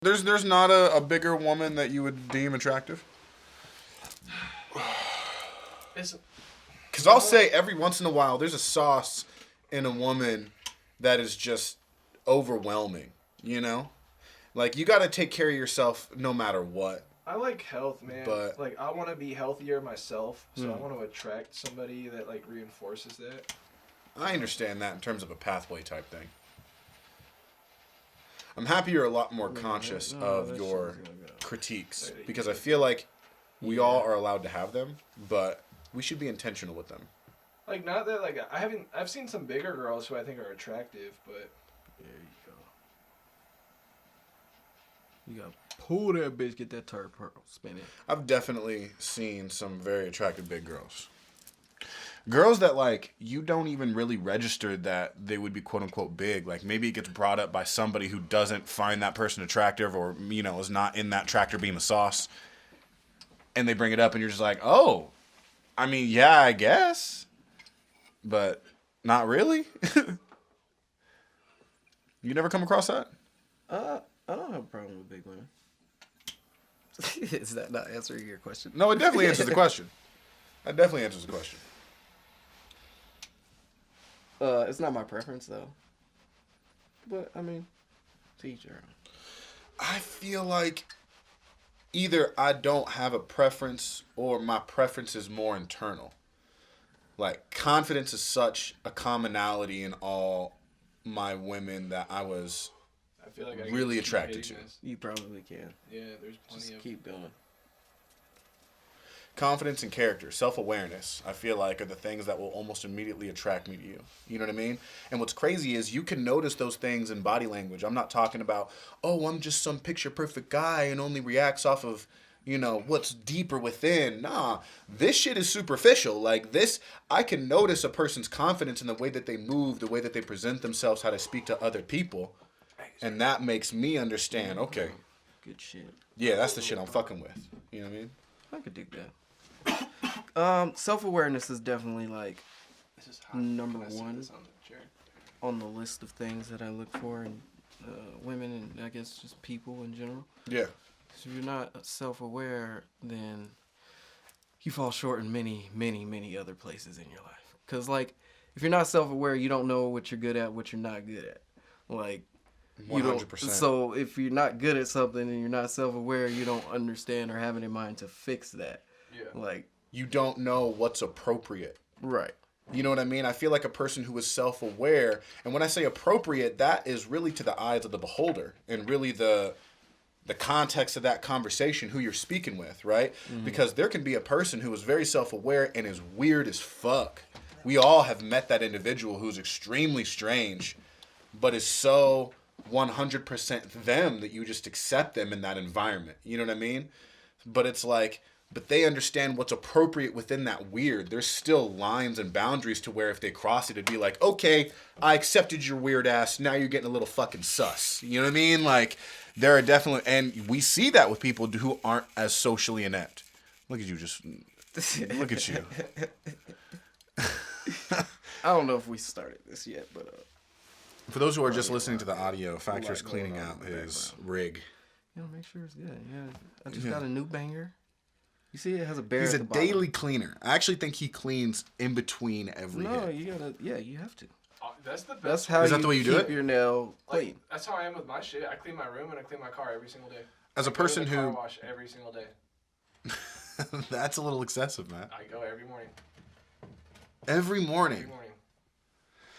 There's not a bigger woman that you would deem attractive? Because I'll say every once in a while there's a sauce in a woman that is just overwhelming, you know? Like, you got to take care of yourself no matter what. I like health, man. But, like, I want to be healthier myself, so I want to attract somebody that, like, reinforces that. I understand that in terms of a pathway type thing. I'm happy you're a lot more conscious of your critiques, because I feel like we all are allowed to have them, but we should be intentional with them. Like, not that, like, I've seen some bigger girls who I think are attractive, but... There you go. You gotta pull that bitch, get that tire pearl, spin it. I've definitely seen some very attractive big girls. Girls that, like, you don't even really register that they would be quote-unquote big. Like, maybe it gets brought up by somebody who doesn't find that person attractive or, you know, is not in that tractor beam of sauce. And they bring it up and you're just like, oh, I mean, yeah, I guess. But not really. You never come across that? I don't have a problem with big women. Is that not answering your question? No, it definitely answers the question. That definitely answers the question. It's not my preference, though. But, I mean, to each their own. I feel like either I don't have a preference or my preference is more internal. Like, confidence is such a commonality in all my women that I was feel like I really attracted to. You probably can. Yeah, there's plenty Just of... keep going. Confidence and character, self-awareness, I feel like are the things that will almost immediately attract me to you. You know what I mean? And what's crazy is you can notice those things in body language. I'm not talking about, oh, I'm just some picture-perfect guy and only reacts off of, you know, what's deeper within. Nah, this shit is superficial. Like this, I can notice a person's confidence in the way that they move, the way that they present themselves, how they speak to other people. And that makes me understand, okay. Good shit. Yeah, that's the shit I'm fucking with. You know what I mean? I could dig that. Self-awareness is definitely like number one on the list of things that I look for in women and I guess just people in general. Yeah. So if you're not self-aware, then you fall short in many, many, many other places in your life. Because like, if you're not self-aware, you don't know what you're good at, what you're not good at. Like, 100%. So if you're not good at something and you're not self-aware, you don't understand or have it in mind to fix that. Yeah. Like, you don't know what's appropriate. Right. You know what I mean? I feel like a person who is self-aware, and when I say appropriate, that is really to the eyes of the beholder and really the context of that conversation, who you're speaking with, right? Mm-hmm. Because there can be a person who is very self-aware and is weird as fuck. We all have met that individual who's extremely strange, but is so 100% them that you just accept them in that environment. You know what I mean? But it's like, but they understand what's appropriate within that weird. There's still lines and boundaries to where if they cross it, it'd be like, okay, I accepted your weird ass. Now you're getting a little fucking sus. You know what I mean? Like, there are definitely, and we see that with people who aren't as socially inept. Look at you, just look at you. I don't know if we started this yet, but for those who are just listening to the audio, Factor's cleaning out his rig. You know, make sure it's good. Yeah, I just got a new banger. You see, it has a bear. He's at a the bottom. daily cleaner. I actually think he cleans in between every hit. No, you gotta. Yeah, you have to. That's the best. That's how Is that the way you do keep it? your nail clean. Like, that's how I am with my shit. I clean my room and I clean my car every single day. As a person I go to the car who, wash every single day. that's a little excessive, man. I go every morning. Every morning. Every morning.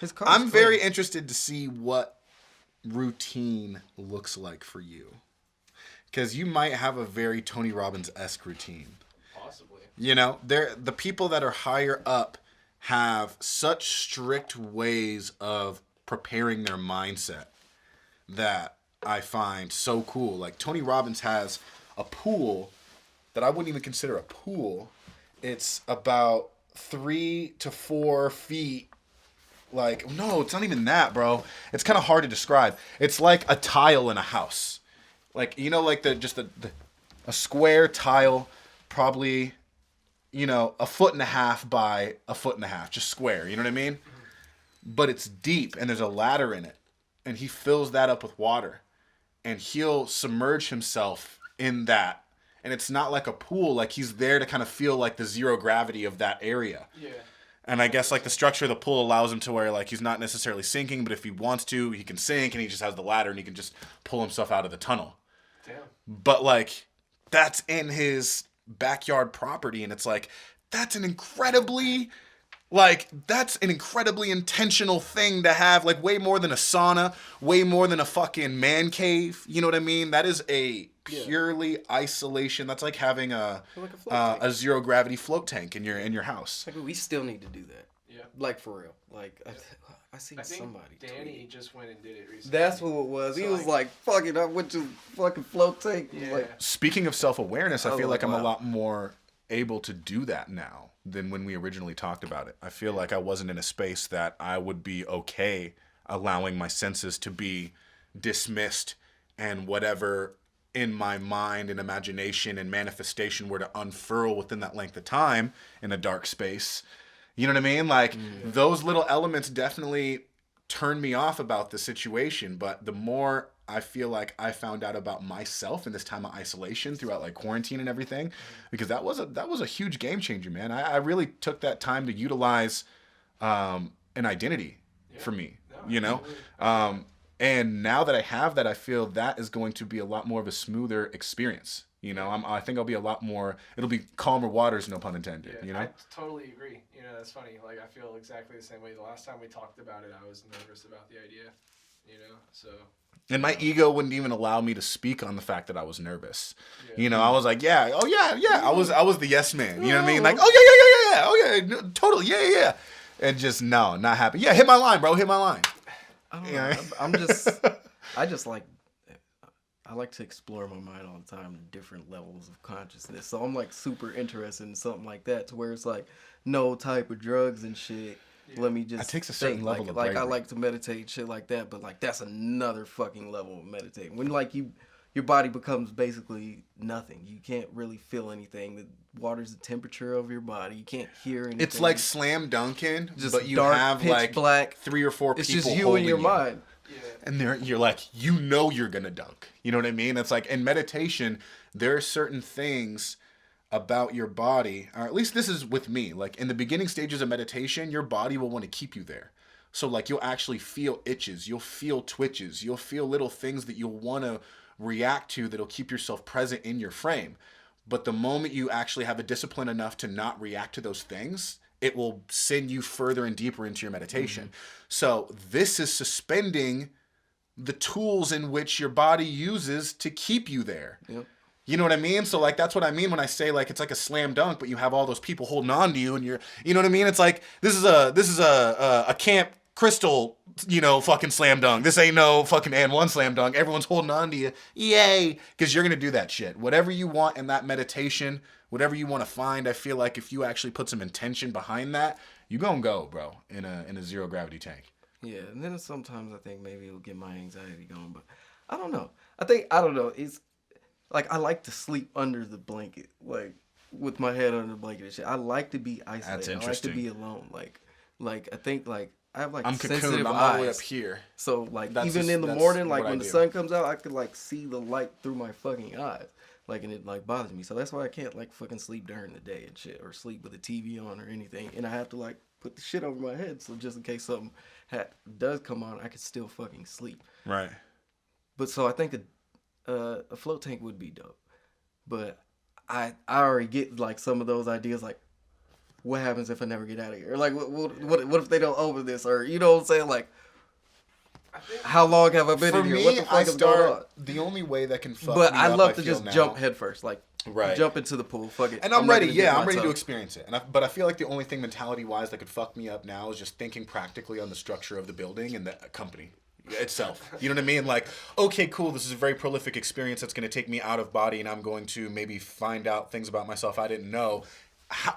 His car's I'm clean. very interested to see what routine looks like for you, because you might have a very Tony Robbins-esque routine. Possibly. You know, the people that are higher up have such strict ways of preparing their mindset that I find so cool. Like, Tony Robbins has a pool that I wouldn't even consider a pool. It's about 3 to 4 feet. Like, no, it's not even that, bro. It's kind of hard to describe. It's like a tile in a house. Like, you know, like a square tile, probably, you know, 1.5 feet by 1.5 feet, just square. You know what I mean? But it's deep and there's a ladder in it. And he fills that up with water. and he'll submerge himself in that. And it's not like a pool, like he's there to kind of feel like the zero gravity of that area. Yeah. And I guess like the structure of the pool allows him to where like he's not necessarily sinking, but if he wants to, he can sink, and he just has the ladder and he can just pull himself out of the tunnel. Damn. But like that's in his backyard property, and it's like that's an incredibly intentional thing to have, like way more than a sauna, way more than a fucking man cave. You know what I mean? That is a purely isolation. That's like having a zero gravity float tank in your house. Like, we still need to do that. Yeah. Like, for real. Like, I seen somebody. Danny just went and did it recently. That's who it was. So he was like, fuck it, I went to fucking float tank. Yeah. Like, speaking of self-awareness, I feel like I'm a lot more able to do that now than when we originally talked about it. I feel like I wasn't in a space that I would be okay allowing my senses to be dismissed, and whatever in my mind and imagination and manifestation were to unfurl within that length of time in a dark space. You know what I mean? Like, those little elements definitely turned me off about the situation. But the more I feel like I found out about myself in this time of isolation throughout like quarantine and everything, because that was a huge game changer, man. I really took that time to utilize an identity for me, you know? And now that I have that, I feel that is going to be a lot more of a smoother experience. You know, I think I'll be a lot more, it'll be calmer waters, no pun intended, you know? I totally agree. You know, that's funny. Like, I feel exactly the same way. The last time we talked about it, I was nervous about the idea, you know, so. And my ego wouldn't even allow me to speak on the fact that I was nervous. Yeah. You know, I was like, yeah. I was the yes man. You know what I mean? Like, yeah. Totally, yeah. And just, no, not happy. Yeah, hit my line, bro. Hit my line. I don't know. I like to explore my mind all the time, different levels of consciousness. So I'm like super interested in something like that, to where it's like no type of drugs and shit. Yeah. Let me just. It takes a certain level of bravery. Like, I like to meditate, shit like that, but like that's another fucking level of meditating. When like your body becomes basically nothing. You can't really feel anything. The water's the temperature of your body. You can't hear anything. It's like slam dunking, just but you dark, have like black. 3 or 4 it's people. It's just you and your mind. Yeah. And you're like, you know you're gonna dunk. You know what I mean? It's like in meditation, there are certain things about your body, or at least this is with me. Like in the beginning stages of meditation, your body will want to keep you there. So like you'll actually feel itches, you'll feel twitches, you'll feel little things that you'll want to react to that'll keep yourself present in your frame. But the moment you actually have a discipline enough to not react to those things, it will send you further and deeper into your meditation. Mm-hmm. So this is suspending the tools in which your body uses to keep you there. Yep. You know what I mean? So like that's what I mean when I say like it's like a slam dunk, but you have all those people holding on to you, and you know what I mean? It's like this is a Camp Crystal, you know, fucking slam dunk. This ain't no fucking and one slam dunk. Everyone's holding on to you. Yay! Because you're gonna do that shit. Whatever you want in that meditation, whatever you want to find, I feel like if you actually put some intention behind that, you gonna go, bro, in a zero gravity tank. Yeah, and then sometimes I think maybe it'll get my anxiety going, but I don't know. I don't know. It's like I like to sleep under the blanket, like with my head under the blanket and shit. I like to be isolated. That's interesting. I like to be alone. Like I think like I have like I'm sensitive cocooned. I'm eyes. all the way up here. So like even in the morning, like when the sun comes out, I could like see the light through my fucking eyes. Like, and it like bothers me. So that's why I can't like fucking sleep during the day and shit, or sleep with the TV on or anything. And I have to like put the shit over my head, so just in case something does come on, I could still fucking sleep. Right. But so I think a float tank would be dope. But I already get like some of those ideas, like what happens if I never get out of here? Or like what if they don't open this? Or you know what I'm saying? Like how long have I been in here? Me, what the fuck is going on? The only way that can fuck but me I up, love to just jump head first, like jump into the pool, fuck it. And I'm ready. Yeah, I'm ready to experience it. But I feel like the only thing mentality-wise that could fuck me up now is just thinking practically on the structure of the building and the company itself. You know what I mean? Like, okay, cool. This is a very prolific experience that's going to take me out of body, and I'm going to maybe find out things about myself I didn't know.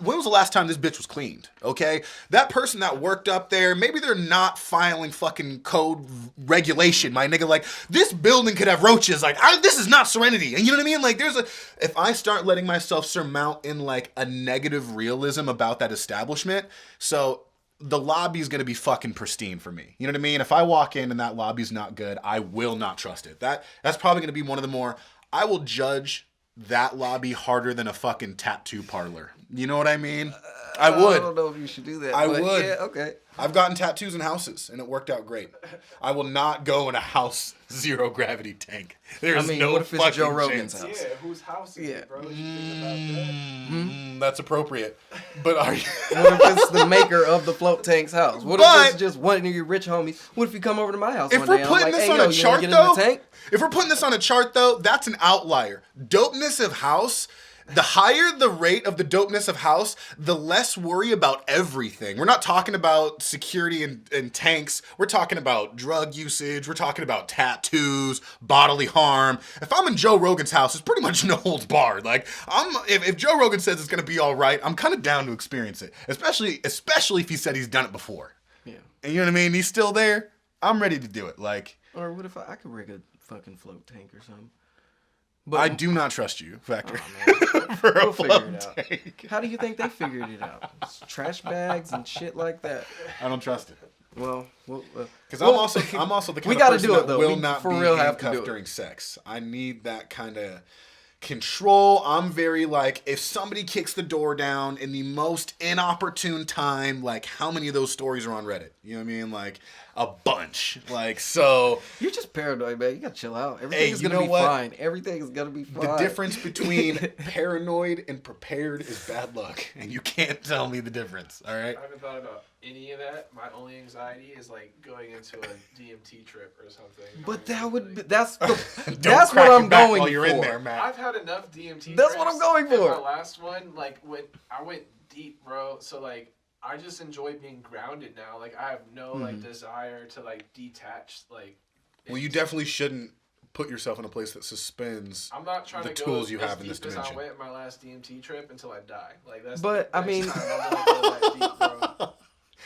When was the last time this bitch was cleaned? Okay, that person that worked up there, maybe they're not filing fucking code regulation, my nigga. Like, this building could have roaches. Like, this is not Serenity. And you know what I mean? Like, if I start letting myself surmount in like a negative realism about that establishment, so the lobby's going to be fucking pristine for me. You know what I mean? If I walk in and that lobby's not good, I will not trust it. That's probably going to be one of the more, I will judge that lobby harder than a fucking tattoo parlor. You know what I mean? I would. I don't know if you should do that. I but would. Yeah, okay. I've gotten tattoos in houses, and it worked out great. I will not go in a house zero gravity tank. There's no what if it's fucking Joe Rogan's chance. house? Yeah, whose house is it, bro? You think about that? That's appropriate. But are you... What if it's the maker of the float tank's house? What if it's just one of your rich homies? What if you come over to my house If one we're day putting and I'm like, this hey, on yo, a you chart, wanna get in the though, tank? if we're putting this on a chart, though, that's an outlier. Dopeness of house, the higher the rate of the dopeness of house, the less worry about everything. We're not talking about security and tanks. We're talking about drug usage. We're talking about tattoos, bodily harm. If I'm in Joe Rogan's house, it's pretty much no holds barred. Like, if Joe Rogan says it's going to be all right, I'm kind of down to experience it. Especially if he said he's done it before. Yeah. And you know what I mean? He's still there. I'm ready to do it. Like, Or what if I could rig a fucking float tank or something? But I do not trust you, Factor. Oh, for we'll a figure float it out. tank. How do you think they figured it out? It's trash bags and shit like that. I don't trust it. Well, Because I'm also the kind we of gotta person do it, that though. will We not for be real have to do handcuffed it. during sex. I need that kind of control. I'm very like, if somebody kicks the door down in the most inopportune time, like how many of those stories are on Reddit? You know what I mean? Like a bunch. Like, so you're just paranoid, man. You gotta chill out. Hey, Everything's you gonna know be what? fine. Everything is gonna be fine. the difference between paranoid and prepared is bad luck, and you can't tell me the difference. All right. I haven't thought about any of that. My only anxiety is like going into a DMT trip or something. But that Like, would be, that's Don't that's crack what your I'm back going while you're for. in there, Matt. I've had enough DMT. That's what trips, I'm going and for. My last one, like when I went deep, bro. So like I just enjoy being grounded now. Like I have no like desire to like detach. Like Well, you definitely shouldn't put yourself in a place that suspends I'm not trying the to tools go you as have in this deep as dimension. I went my last DMT trip until I die. Like that's. But, the I mean- next time I'm gonna go that deep, bro.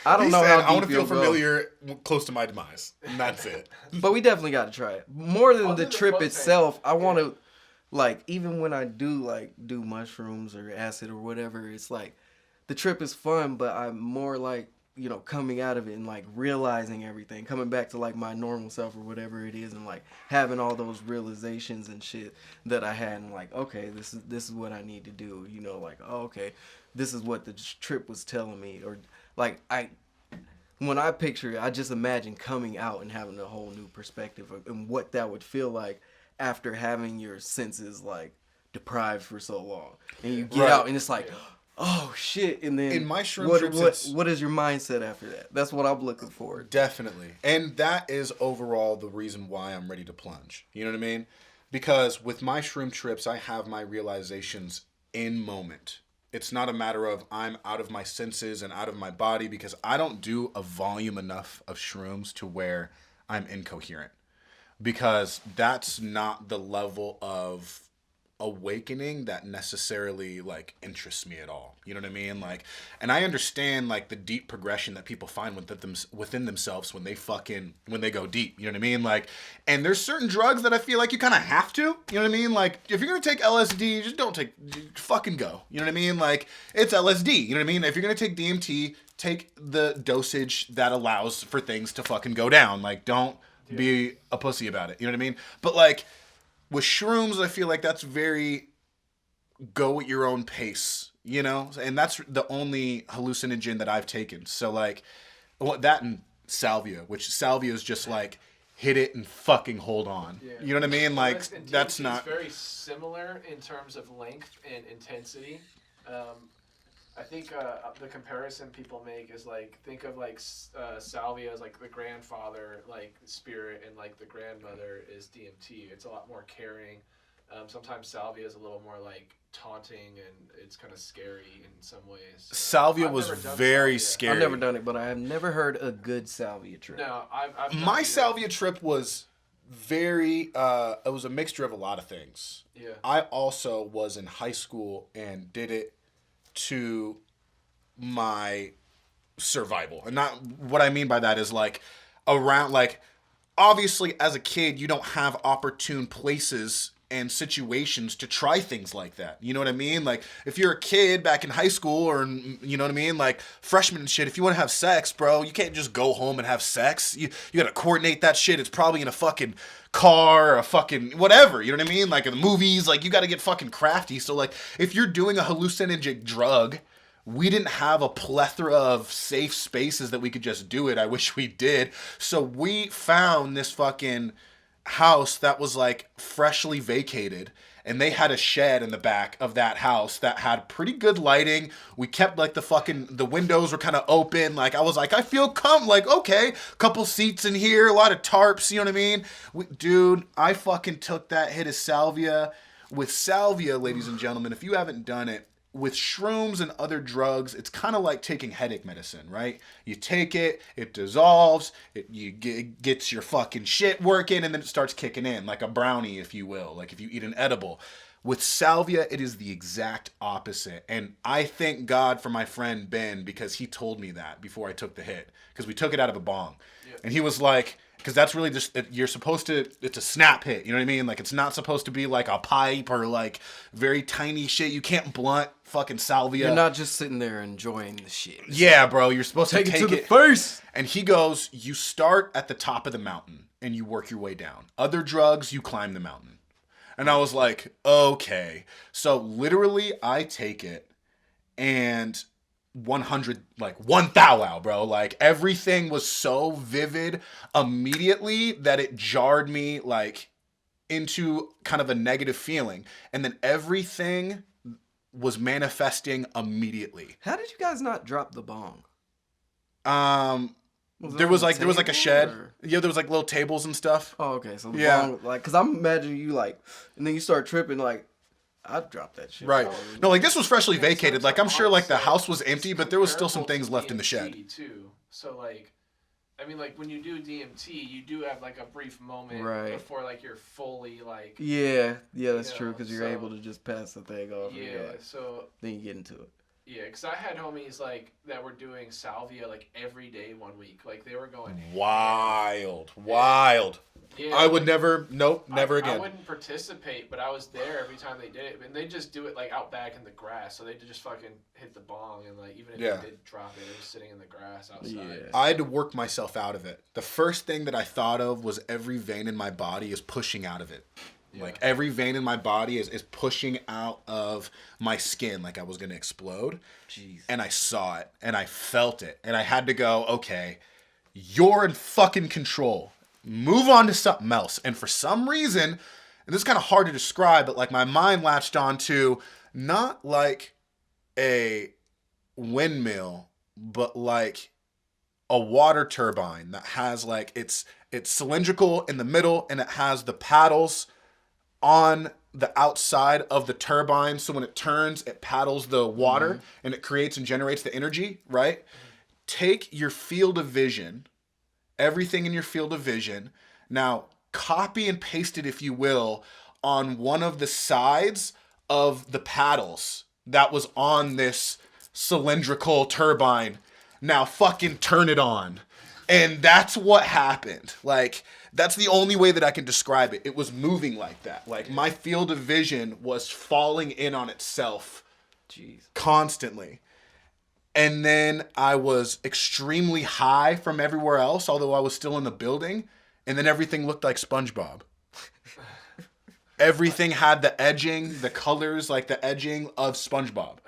I don't He know said, how I want deep to feel you'll go. familiar close to my demise. And that's it. But we definitely got to try it. More than Other the than trip float tank, itself, I want yeah. to, like, even when I do mushrooms or acid or whatever, it's like, the trip is fun, but I'm more like, you know, coming out of it and like realizing everything, coming back to like my normal self or whatever it is, and like having all those realizations and shit that I had, and like, okay, this is what I need to do, you know, like, oh, okay, this is what the trip was telling me, or like when I picture it, I just imagine coming out and having a whole new perspective and what that would feel like after having your senses like deprived for so long, and you get Right. out and it's like, oh shit, and then In my shroom trips, it's- what is your mindset after that? That's what I'm looking for. Definitely. And that is overall the reason why I'm ready to plunge. You know what I mean? Because with my shroom trips, I have my realizations in moment. It's not a matter of I'm out of my senses and out of my body, because I don't do a volume enough of shrooms to where I'm incoherent. Because that's not the level of awakening that necessarily like interests me at all. You know what I mean? Like, and I understand like the deep progression that people find within themselves when they go deep. You know what I mean? Like, and there's certain drugs that I feel like you kind of have to. You know what I mean? Like, if you're gonna take LSD, just fucking go. You know what I mean? Like, it's LSD. You know what I mean? If you're gonna take DMT, take the dosage that allows for things to fucking go down. Like, don't be a pussy about it. You know what I mean? But like, with shrooms, I feel like that's very go at your own pace, you know? And that's the only hallucinogen that I've taken. So, like, that and salvia, which salvia is just like, hit it and fucking hold on. Yeah. You know what I mean? Like, And that's DMT not... is very similar in terms of length and intensity. I think the comparison people make is like, think of like salvia as like the grandfather, like spirit, and like the grandmother is DMT. It's a lot more caring. Sometimes salvia is a little more like taunting, and it's kind of scary in some ways. Salvia I've was never done very salvia. scary. I've never done it, but I have never heard a good salvia trip. No, I've done My it. salvia trip was very... it was a mixture of a lot of things. Yeah. I also was in high school and did it to my survival. And not what I mean by that is like around, like, obviously as a kid you don't have opportune places and situations to try things like that. You know what I mean? Like, if you're a kid back in high school or, you know what I mean? Like, freshman and shit, if you want to have sex, bro, you can't just go home and have sex. You got to coordinate that shit. It's probably in a fucking car or a fucking whatever. You know what I mean? Like, in the movies, like, you got to get fucking crafty. So, like, if you're doing a hallucinogenic drug, we didn't have a plethora of safe spaces that we could just do it. I wish we did. So we found this fucking house that was like freshly vacated, and they had a shed in the back of that house that had pretty good lighting. We kept like the windows were kind of open. Like, I was like, I feel like, okay, couple seats in here, a lot of tarps, you know what I mean? Dude, I fucking took that hit of salvia. With salvia, ladies and gentlemen, if you haven't done it, with shrooms and other drugs, it's kind of like taking headache medicine, right? You take it, it dissolves, it gets your fucking shit working, and then it starts kicking in, like a brownie, if you will, like if you eat an edible. With salvia, it is the exact opposite. And I thank God for my friend Ben, because he told me that before I took the hit, because we took it out of a bong. Yeah. And he was like, because that's really just, you're supposed to, it's a snap hit, you know what I mean? Like, it's not supposed to be like a pipe or like very tiny shit. You can't blunt fucking salvia. You're not just sitting there enjoying the shit. Yeah, bro, you're supposed to take it to the face. And he goes, you start at the top of the mountain and you work your way down. Other drugs, you climb the mountain. And I was like, okay. So literally, I take it and 100, like 1 thou wow, bro. Like, everything was so vivid immediately that it jarred me like into kind of a negative feeling. And then everything was manifesting immediately. How did you guys not drop the bong? There was like a shed. Or? Yeah, there was like little tables and stuff. Oh, okay. So the bong, like, cause I'm imagining you like, and then you start tripping like, I'd drop that shit. Right. No, like, this was freshly vacated. Like, I'm sure like the house was empty, but there was still some things left in the shed. Too. So like, I mean, like when you do DMT, you do have like a brief moment before like you're fully like. Yeah, that's true, because you're able to just pass the thing off. Yeah. Like, so. Then you get into it. Yeah, because I had homies like that were doing salvia like every day 1 week. Like, they were going wild. Yeah, I would never again. I wouldn't participate, but I was there every time they did it. And they just do it like out back in the grass, so they just fucking hit the bong, and like even if they did drop it, it was sitting in the grass outside. Yeah. I had to work myself out of it. The first thing that I thought of was every vein in my body is pushing out of it. Yeah. Like, every vein in my body is pushing out of my skin like I was going to explode. Jeez. And I saw it, and I felt it, and I had to go, okay, you're in fucking control. Move on to something else. And for some reason, and this is kind of hard to describe, but like my mind latched on to not like a windmill, but like a water turbine that has like, it's cylindrical in the middle, and it has the paddles on the outside of the turbine. So when it turns, it paddles the water and it creates and generates the energy, right? Take your field of vision, everything in your field of vision. Now, copy and paste it, if you will, on one of the sides of the paddles that was on this cylindrical turbine. Now, fucking turn it on. And that's what happened. Like, that's the only way that I can describe it. It was moving like that. Like, my field of vision was falling in on itself constantly. And then I was extremely high from everywhere else, although I was still in the building. And then everything looked like SpongeBob. Everything had the edging, the colors, like the edging of SpongeBob.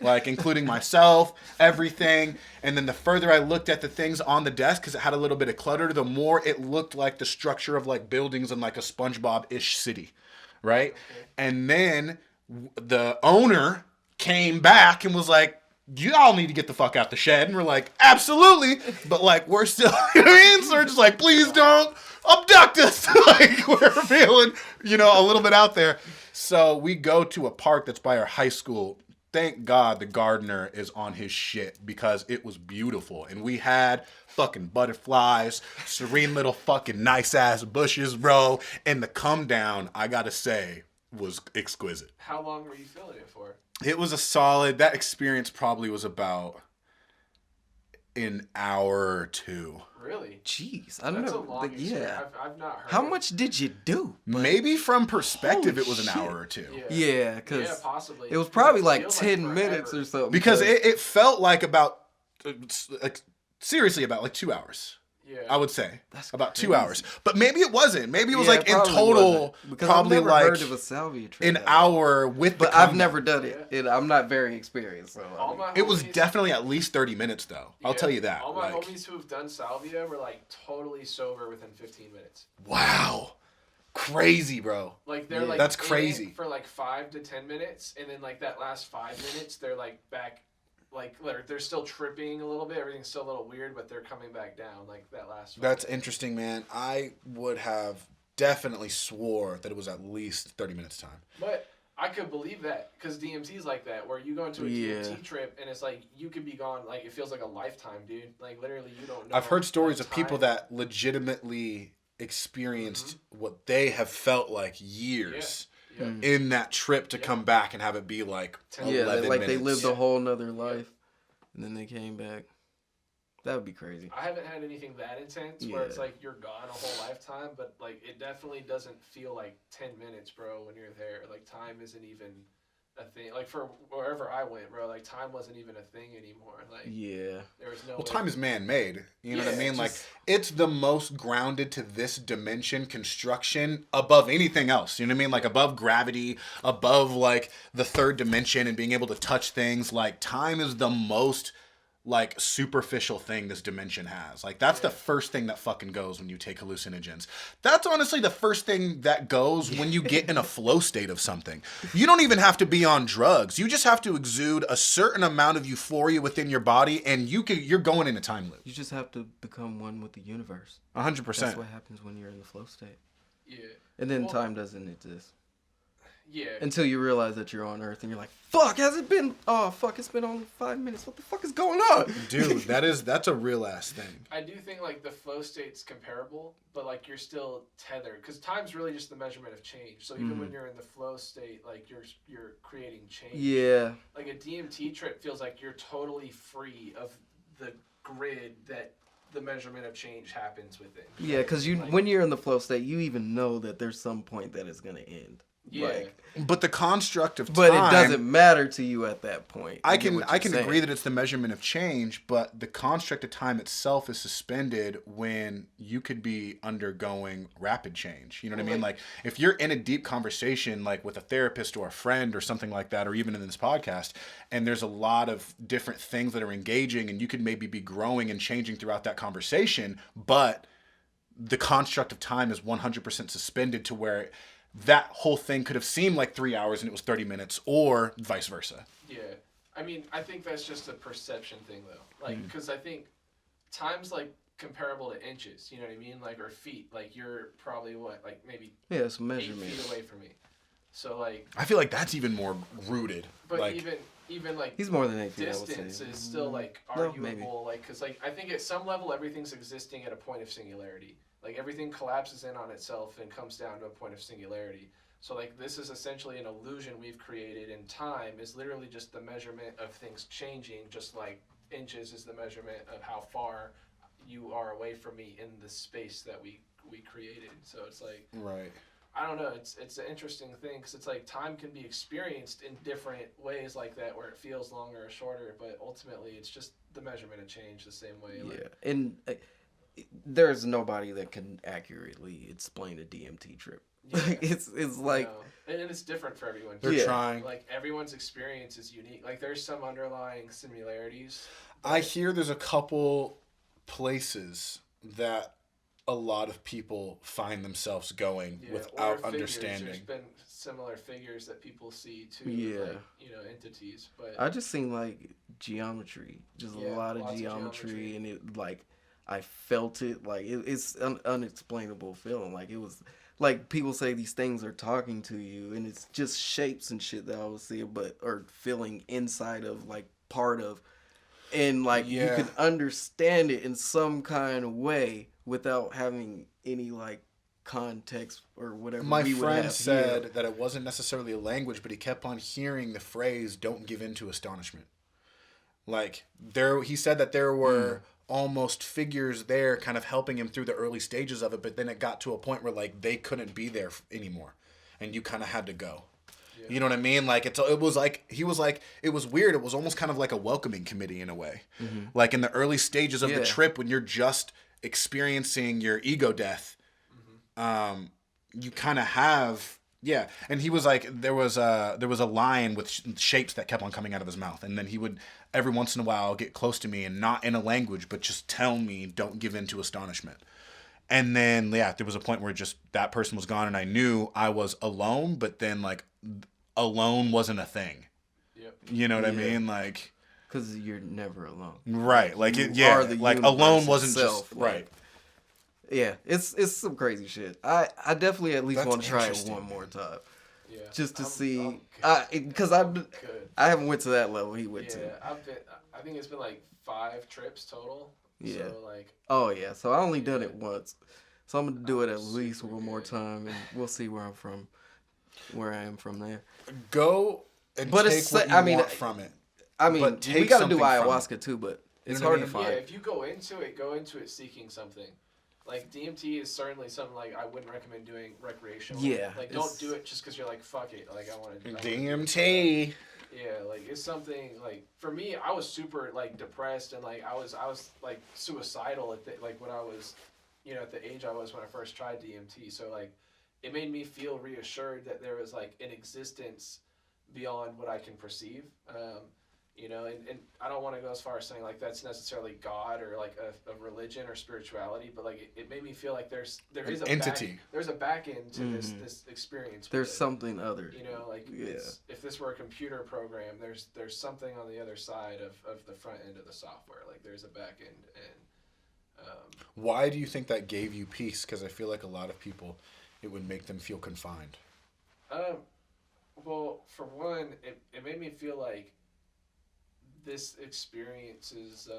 Like, including myself, everything. And then the further I looked at the things on the desk, because it had a little bit of clutter, the more it looked like the structure of like buildings in like a SpongeBob-ish city, right? Okay. And then the owner came back and was like, you all need to get the fuck out the shed. And we're like, absolutely. But like, we're still, you know what I mean? So we're just like, please don't abduct us. Like, we're feeling, a little bit out there. So we go to a park that's by our high school. Thank God the gardener is on his shit, because it was beautiful. And we had fucking butterflies, serene little fucking nice ass bushes, bro. And the come down, I gotta say, was exquisite. How long were you feeling it for? It was that experience probably was about an hour or two. Really? Jeez, I That's don't a long know. experience. Yeah. I've not heard. How of- much did you do? Maybe from perspective, Holy it was an shit. hour or two. Yeah, because yeah, possibly. it was 'Cause probably it like feels 10 forever. minutes or something. Because it felt like about, like, seriously, about like 2 hours. Yeah. I would say That's about crazy. 2 hours, but maybe it wasn't. Maybe it was Yeah, like in probably total, wasn't, because probably I've never like heard of a Salvia Trip an that long. hour with. But the I've comeback. never done it. And I'm not very experienced. So All my It was homies- definitely at least 30 minutes, though. I'll yeah, tell you that. All my Like, homies who have done Salvia were like totally sober within 15 minutes. wow, crazy, bro. Like they're Yeah. like That's in it crazy. for like 5 to 10 minutes, and then like that last 5 minutes, they're like back, like they're still tripping a little bit. Everything's still a little weird, but they're coming back down. Like that last. 5 That's minutes. interesting, man. I would have definitely swore that it was at least 30 minutes time. But I could believe that because DMT's like that, where you go into a Yeah. DMT trip and it's like you could be gone. Like it feels like a lifetime, dude. Like literally, you don't know. I've heard stories the of people time. that legitimately experienced what they have felt like years Yeah. in that trip to Yeah. come back and have it be like 11 Yeah, like they minutes. lived a whole nother life. And then they came back. That would be crazy. I haven't had anything that intense where it's Yeah. like you're gone a whole lifetime, but like it definitely doesn't feel like 10 minutes, bro, when you're there. Like time isn't even a thing. Like for wherever I went, bro, like time wasn't even a thing anymore. Like Yeah. there was no Well, way- time is man-made. You know what I Yeah, mean? Like, just- it's the most grounded to this dimension construction above anything else. You know what I mean? Like, above gravity, above, like, the third dimension and being able to touch things. Like, time is the most, like, superficial thing this dimension has. Like, that's the first thing that fucking goes when you take hallucinogens. That's honestly the first thing that goes when you get in a flow state of something. You don't even have to be on drugs. You just have to exude a certain amount of euphoria within your body, and you're going in a time loop. You just have to become one with the universe. 100%. That's what happens when you're in the flow state. Yeah. And then Well- time doesn't exist. Yeah. Until you realize that you're on Earth and you're like, fuck, has it been? Oh, fuck, it's been only 5 minutes. What the fuck is going on? Dude, that's a real ass thing. I do think like the flow state's comparable, but like you're still tethered because time's really just the measurement of change. So even when you're in the flow state, like you're creating change. Yeah. Like a DMT trip feels like you're totally free of the grid that the measurement of change happens within. Yeah, because Like, when you're in the flow state, you even know that there's some point that it's going to end. Yeah. Like, But the construct of but time, it doesn't matter to you at that point. I You get can what I you're can saying. agree that it's the measurement of change, but the construct of time itself is suspended when you could be undergoing rapid change. You know what I mean? Like if you're in a deep conversation, like with a therapist or a friend or something like that, or even in this podcast, and there's a lot of different things that are engaging, and you could maybe be growing and changing throughout that conversation, but the construct of time is 100% suspended to where that whole thing could have seemed like 3 hours and it was 30 minutes, or vice versa. Yeah. I mean, I think that's just a perception thing, though. Like, because I think time's like comparable to inches. You know what I mean? Like, or feet. Like, you're probably what, like maybe Yeah, it's 8 measurement. feet away from me. So like, I feel like that's even more rooted. but like, even like He's more than 8 feet, I would distance say. is still like No, arguable. maybe. Like, because like I think at some level everything's existing at a point of singularity. Like everything collapses in on itself and comes down to a point of singularity. So like this is essentially an illusion we've created, and time is literally just the measurement of things changing, just like inches is the measurement of how far you are away from me in the space that we created. So it's like, right. I don't know, it's an interesting thing because it's like time can be experienced in different ways like that where it feels longer or shorter, but ultimately it's just the measurement of change the same way. Yeah, Like, and there's nobody that can accurately explain a DMT trip. Yeah. it's like and it's different for everyone. They're Yeah. trying. Like everyone's experience is unique. Like there's some underlying similarities. I hear there's a couple places that a lot of people find themselves going Yeah, or without figures. understanding. There's been similar figures that people see too. Yeah. Like, entities. But I just seen like geometry, just Yeah, a lot of lots of geometry, geometry. and it like I felt it like it's an unexplainable feeling. Like it was like people say these things are talking to you, and it's just shapes and shit that I was seeing, but or feeling inside of like part of, and like you Yeah. can understand it in some kind of way without having any like context or whatever. My we would friend have said here. that it wasn't necessarily a language, but he kept on hearing the phrase, "Don't give in to astonishment." Like he said that there were almost figures there kind of helping him through the early stages of it, but then it got to a point where like they couldn't be there anymore and you kind of had to go. Yeah. You know what I mean? Like it was like he was like it was weird. It was almost kind of like a welcoming committee in a way. Mm-hmm. Like in the early stages of the trip when you're just experiencing your ego death, you kind of have and he was like there was a line with shapes that kept on coming out of his mouth, and then he would every once in a while get close to me and not in a language but just tell me don't give in to astonishment. And then there was a point where just that person was gone and I knew I was alone, but then like alone wasn't a thing. Yep. You know what I mean? Like because you're never alone, right? Like like alone wasn't itself, just right. Yeah, it's some crazy shit. I definitely at least want to try it one more time. Yeah. Just to see, because I haven't went to that level he went to. Yeah, I think it's been like 5 trips total. Yeah. So like. Oh yeah, so I only done it once, so I'm gonna do it at least one more time, and we'll see where I am from there. Go and take what you want from it. I mean, we gotta do ayahuasca too, but it's hard to find. Yeah, if you go into it seeking something. Like, DMT is certainly something, like, I wouldn't recommend doing recreational. Yeah. Like, don't do it just because you're like, fuck it. Like, I want to do DMT. Yeah, like, it's something, like, for me, I was super, like, depressed and, like, I was like, suicidal at when I was, at the age I was when I first tried DMT. So, like, it made me feel reassured that there was, like, an existence beyond what I can perceive. And I don't want to go as far as saying like that's necessarily God or like a religion or spirituality, but like it made me feel like there is an entity. There's a back end to this experience. There's something other. If this were a computer program, there's something on the other side of the front end of the software. Like there's a back end. And why do you think that gave you peace? Because I feel like a lot of people, it would make them feel confined. Well, for one, it made me feel like this experience is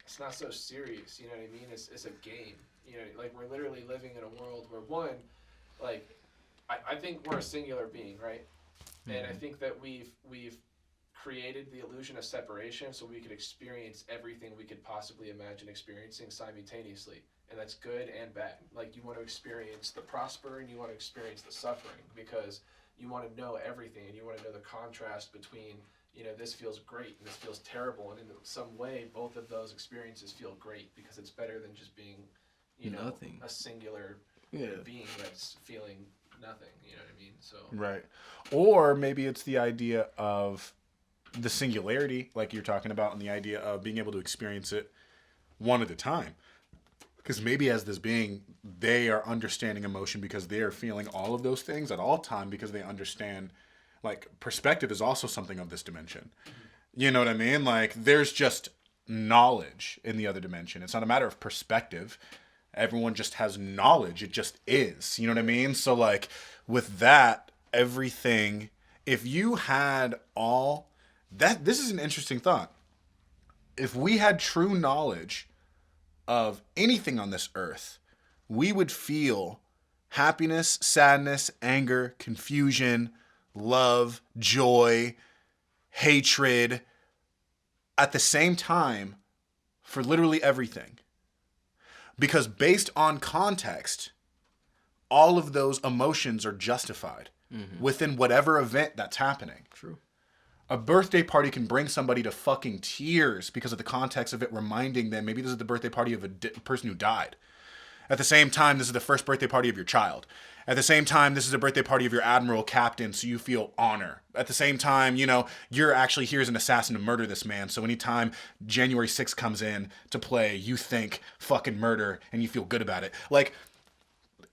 it's not so serious, you know what I mean? It's a game, like we're literally living in a world where one, like I think we're a singular being, right? Mm-hmm. And I think that we've created the illusion of separation so we could experience everything we could possibly imagine experiencing simultaneously, and that's good and bad. Like you want to experience the prosper and you want to experience the suffering because you want to know everything and you want to know the contrast between this feels great and this feels terrible, and in some way both of those experiences feel great because it's better than just being nothing. A singular being that's feeling nothing, you know what I mean? So right. Or maybe it's the idea of the singularity like you're talking about, and the idea of being able to experience it one at a time. Because maybe as this being, they are understanding emotion because they are feeling all of those things at all time because they understand. Like, perspective is also something of this dimension. Mm-hmm. You know what I mean? Like, there's just knowledge in the other dimension. It's not a matter of perspective. Everyone just has knowledge. It just is. You know what I mean? So, like, with that, everything, if you had all that, this is an interesting thought. If we had true knowledge of anything on this earth, we would feel happiness, sadness, anger, confusion, love, joy, hatred at the same time for literally everything. Because based on context, all of those emotions are justified within whatever event that's happening. True. A birthday party can bring somebody to fucking tears because of the context of it reminding them maybe this is the birthday party of a person who died. At the same time, this is the first birthday party of your child. At the same time, this is a birthday party of your admiral captain, so you feel honor. At the same time, you're actually here as an assassin to murder this man. So anytime January 6th comes in to play, you think fucking murder and you feel good about it. Like,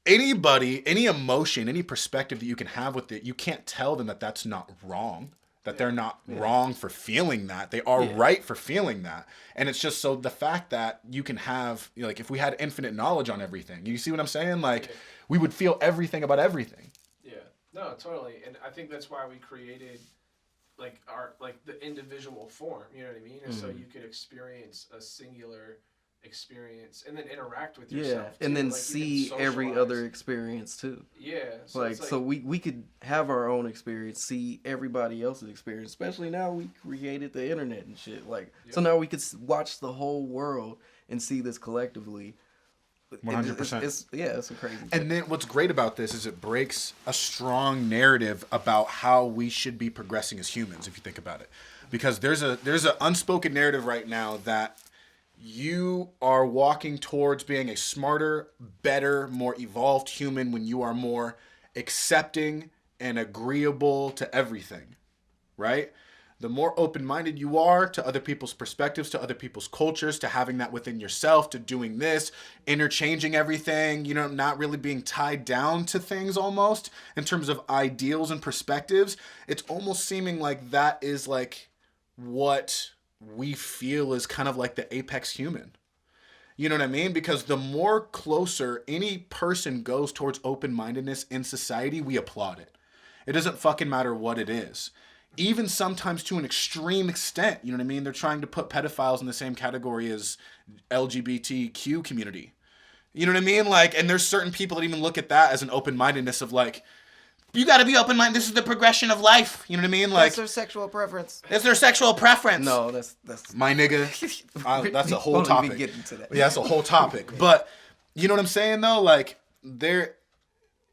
anybody, any emotion, any perspective that you can have with it, you can't tell them that that's not wrong. That they're not wrong for feeling that. They are right for feeling that. And it's just so the fact that you can have, like, if we had infinite knowledge on everything, you see what I'm saying? Like, we would feel everything about everything. Yeah. No, totally. And I think that's why we created, like, the individual form, you know what I mean? And so you could experience a singular experience and then interact with Yeah, yourself and too. then Like, see every other experience too. Yeah, so Like, it's like so we could have our own experience, see everybody else's experience. Especially now we created the internet and shit. Like, so now we could watch the whole world and see this collectively. 100%. It's a crazy thing. And then what's great about this is it breaks a strong narrative about how we should be progressing as humans, if you think about it. Because there's an unspoken narrative right now that you are walking towards being a smarter, better, more evolved human when you are more accepting and agreeable to everything, right? The more open-minded you are to other people's perspectives, to other people's cultures, to having that within yourself, to doing this, interchanging everything, you know, not really being tied down to things almost in terms of ideals and perspectives, it's almost seeming like that is like what we feel is kind of like the apex human. You know what I mean? Because the more closer any person goes towards open-mindedness in society, we applaud it. It doesn't fucking matter what it is. Even sometimes to an extreme extent, you know what I mean? They're trying to put pedophiles in the same category as LGBTQ community. You know what I mean? Like, and there's certain people that even look at that as an open-mindedness of like, you got to be open-minded. This is the progression of life. You know what I mean? Like, that's their sexual preference. It's their sexual preference. No, that's my nigga. That's a whole topic. Get into that. Yeah, that's a whole topic. But you know what I'm saying though? Like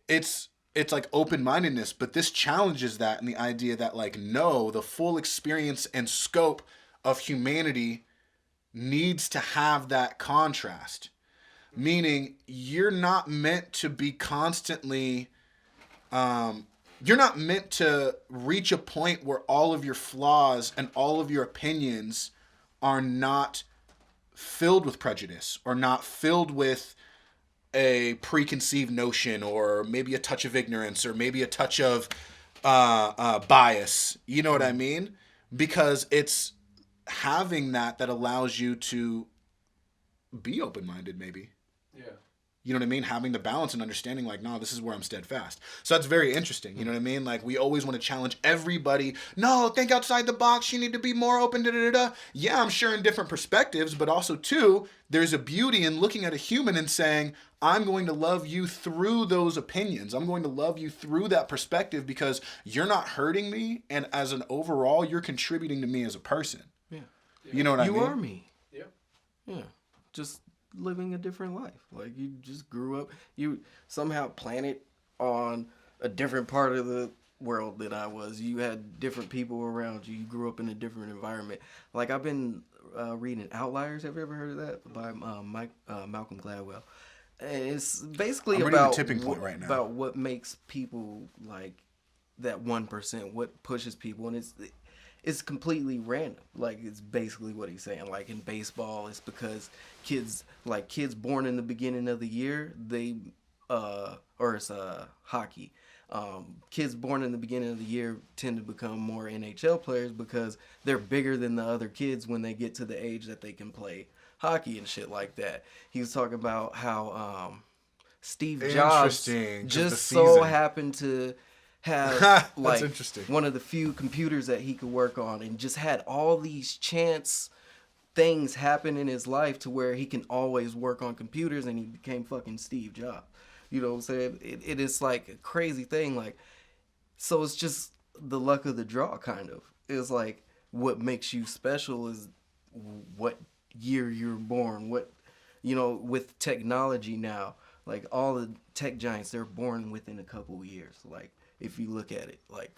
it's like open-mindedness, but this challenges that and the idea that like no, the full experience and scope of humanity needs to have that contrast. Meaning you're not meant to be constantly you're not meant to reach a point where all of your flaws and all of your opinions are not filled with prejudice or not filled with a preconceived notion or maybe a touch of ignorance or maybe a touch of bias. You know what I mean? Because it's having that allows you to be open-minded maybe. Yeah. You know what I mean? Having the balance and understanding like, no, this is where I'm steadfast. So that's very interesting. You know what I mean? Like we always want to challenge everybody. No, think outside the box. You need to be more open. Yeah, I'm sure in different perspectives, but also too, there's a beauty in looking at a human and saying, I'm going to love you through those opinions. I'm going to love you through that perspective because you're not hurting me. And as an overall, you're contributing to me as a person. Yeah. You know what I mean? You are me. Yeah. Yeah. Just living a different life. Like you just grew up, you somehow planted on a different part of the world than I was. You had different people around you. You grew up in a different environment. Like I've been reading Outliers. Have you ever heard of that? By Malcolm Gladwell. And it's basically about the tipping point right now. About what makes people like that 1%, what pushes people, and it's completely random. Like it's basically what he's saying. Like in baseball, it's because kids born in the beginning of the year, or it's hockey. Kids born in the beginning of the year tend to become more NHL players because they're bigger than the other kids when they get to the age that they can play hockey and shit like that. He was talking about how Steve Jobs just so happened to have like one of the few computers that he could work on and just had all these chance things happen in his life to where he can always work on computers, and he became fucking Steve Jobs. You know what I'm saying? It is like a crazy thing. Like, so it's just the luck of the draw, kind of. It's like what makes you special is what year you're born. What, you know, with technology now, like all the tech giants, they're born within a couple of years. Like, if you look at it, like,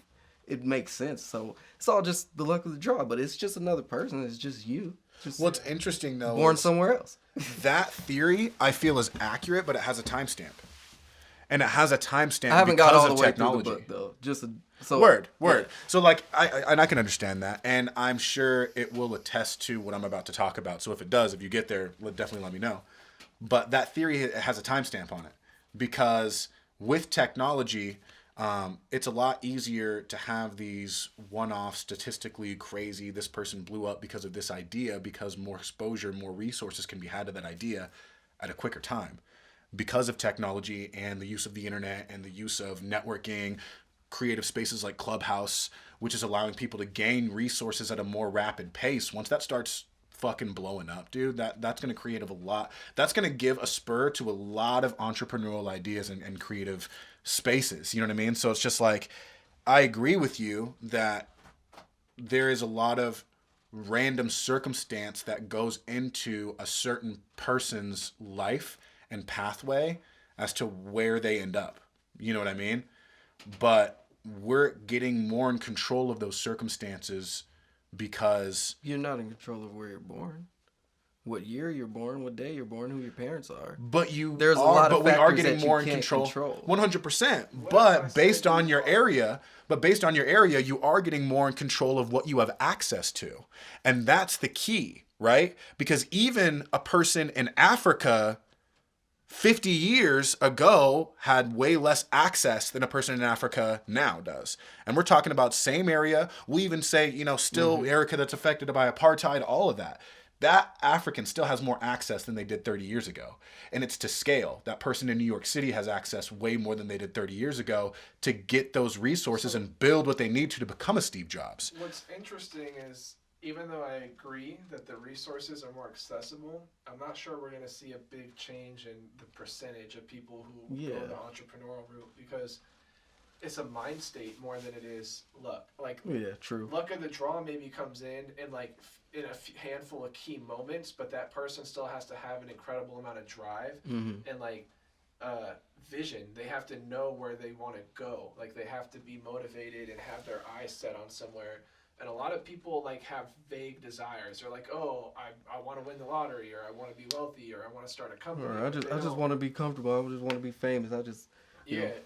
it makes sense. So it's all just the luck of the draw, but it's just another person. It's just you. Just what's interesting though, born somewhere else. That theory I feel is accurate, but it has a timestamp, and it has a timestamp. I haven't got all the way through the book though. Word. Yeah. So like I can understand that, and I'm sure it will attest to what I'm about to talk about. So if it does, if you get there, definitely let me know. But that theory has a timestamp on it because with technology, it's a lot easier to have these one-off statistically crazy, this person blew up because of this idea, because more exposure, more resources can be had to that idea at a quicker time. Because of technology and the use of the internet and the use of networking, creative spaces like Clubhouse, which is allowing people to gain resources at a more rapid pace. Once that starts fucking blowing up, dude, that's going to create a lot. That's going to give a spur to a lot of entrepreneurial ideas and creative spaces. You know what I mean? So it's just like, I agree with you that there is a lot of random circumstance that goes into a certain person's life and pathway as to where they end up. You know what I mean? But we're getting more in control of those circumstances because... You're not in control of where you're born. What year you're born, what day you're born, who your parents are. But There's a lot of we are factors getting that more you in can't control. control. 100%. But based on your area, you are getting more in control of what you have access to. And that's the key, right? Because even a person in Africa 50 years ago had way less access than a person in Africa now does. And we're talking about same area. We even say, you know, still Erica that's affected by apartheid, all of that. That African still has more access than they did 30 years ago. And it's to scale. That person in New York City has access way more than they did 30 years ago to get those resources and build what they need to become a Steve Jobs. What's interesting is, even though I agree that the resources are more accessible, I'm not sure we're going to see a big change in the percentage of people who go the entrepreneurial route, because it's a mind state more than it is luck. Like, true. Luck of the draw maybe comes in like in a handful of key moments, but that person still has to have an incredible amount of drive and like vision. They have to know where they want to go. Like, they have to be motivated and have their eyes set on somewhere. And a lot of people like have vague desires. They're like, oh, I want to win the lottery, or I want to be wealthy, or I want to start a company. Or I just want to be comfortable. I just want to be famous. I just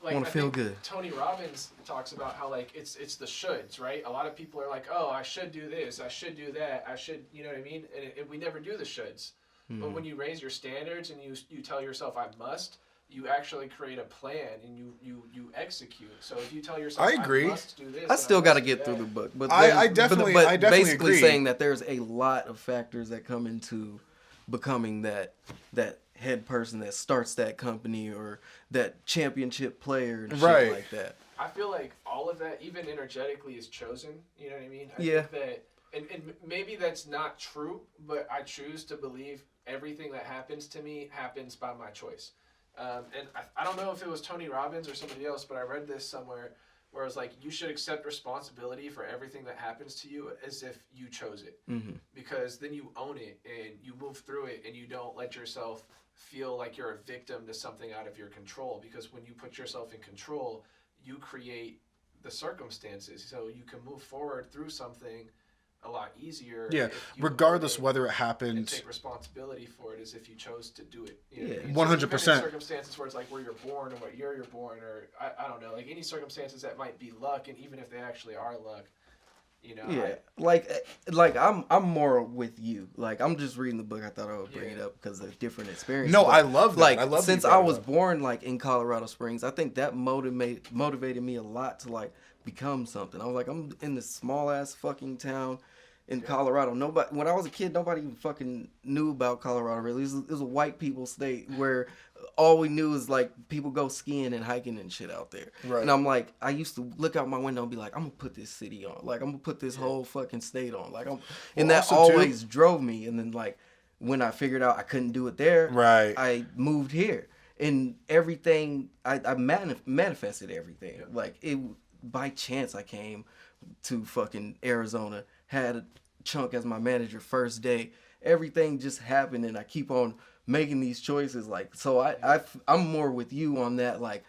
want to feel good. Tony Robbins talks about how like it's the shoulds, right? A lot of people are like, oh, I should do this, I should do that, I should, you know what I mean? And we never do the shoulds. But when you raise your standards and you tell yourself I must, you actually create a plan and you execute. So if you tell yourself, I agree. must do this, I still got to get through the book, but I definitely basically agree. saying that there's a lot of factors that come into becoming that head person that starts that company or that championship player and shit like that. I feel like all of that, even energetically, is chosen. You know what I mean? I think that, and maybe that's not true, but I choose to believe everything that happens to me happens by my choice. And I don't know if it was Tony Robbins or somebody else, but I read this somewhere where it was like, you should accept responsibility for everything that happens to you as if you chose it. Because then you own it and you move through it and you don't let yourself feel like you're a victim to something out of your control. Because when you put yourself in control, you create the circumstances. So you can move forward through something a lot easier. Yeah, regardless whether it happened. And take responsibility for it as if you chose to do it. You know what I mean? 100%. So circumstances where it's like where you're born or what year you're born, or I don't know, like any circumstances that might be luck, and even if they actually are luck, you know. Yeah, like I'm more with you. Like, I'm just reading the book. I thought I would bring it up because of different experiences. No, I love that. Like, I love since I was born like in Colorado Springs, I think that motivated me a lot to like become something. I was like, I'm in this small ass fucking town in Colorado. When I was a kid, nobody even fucking knew about Colorado, really. It was a white people state where all we knew is like people go skiing and hiking and shit out there. Right. And I'm like, I used to look out my window and be like, I'm gonna put this city on. Like, I'm gonna put this whole fucking state on. Like, and that always drove me. And then like when I figured out I couldn't do it there, I moved here. And everything I manifested everything. Like, it by chance I came to fucking Arizona, had a Chunk as my manager first day. Everything just happened, and I keep on making these choices. Like, so I'm more with you on that. Like,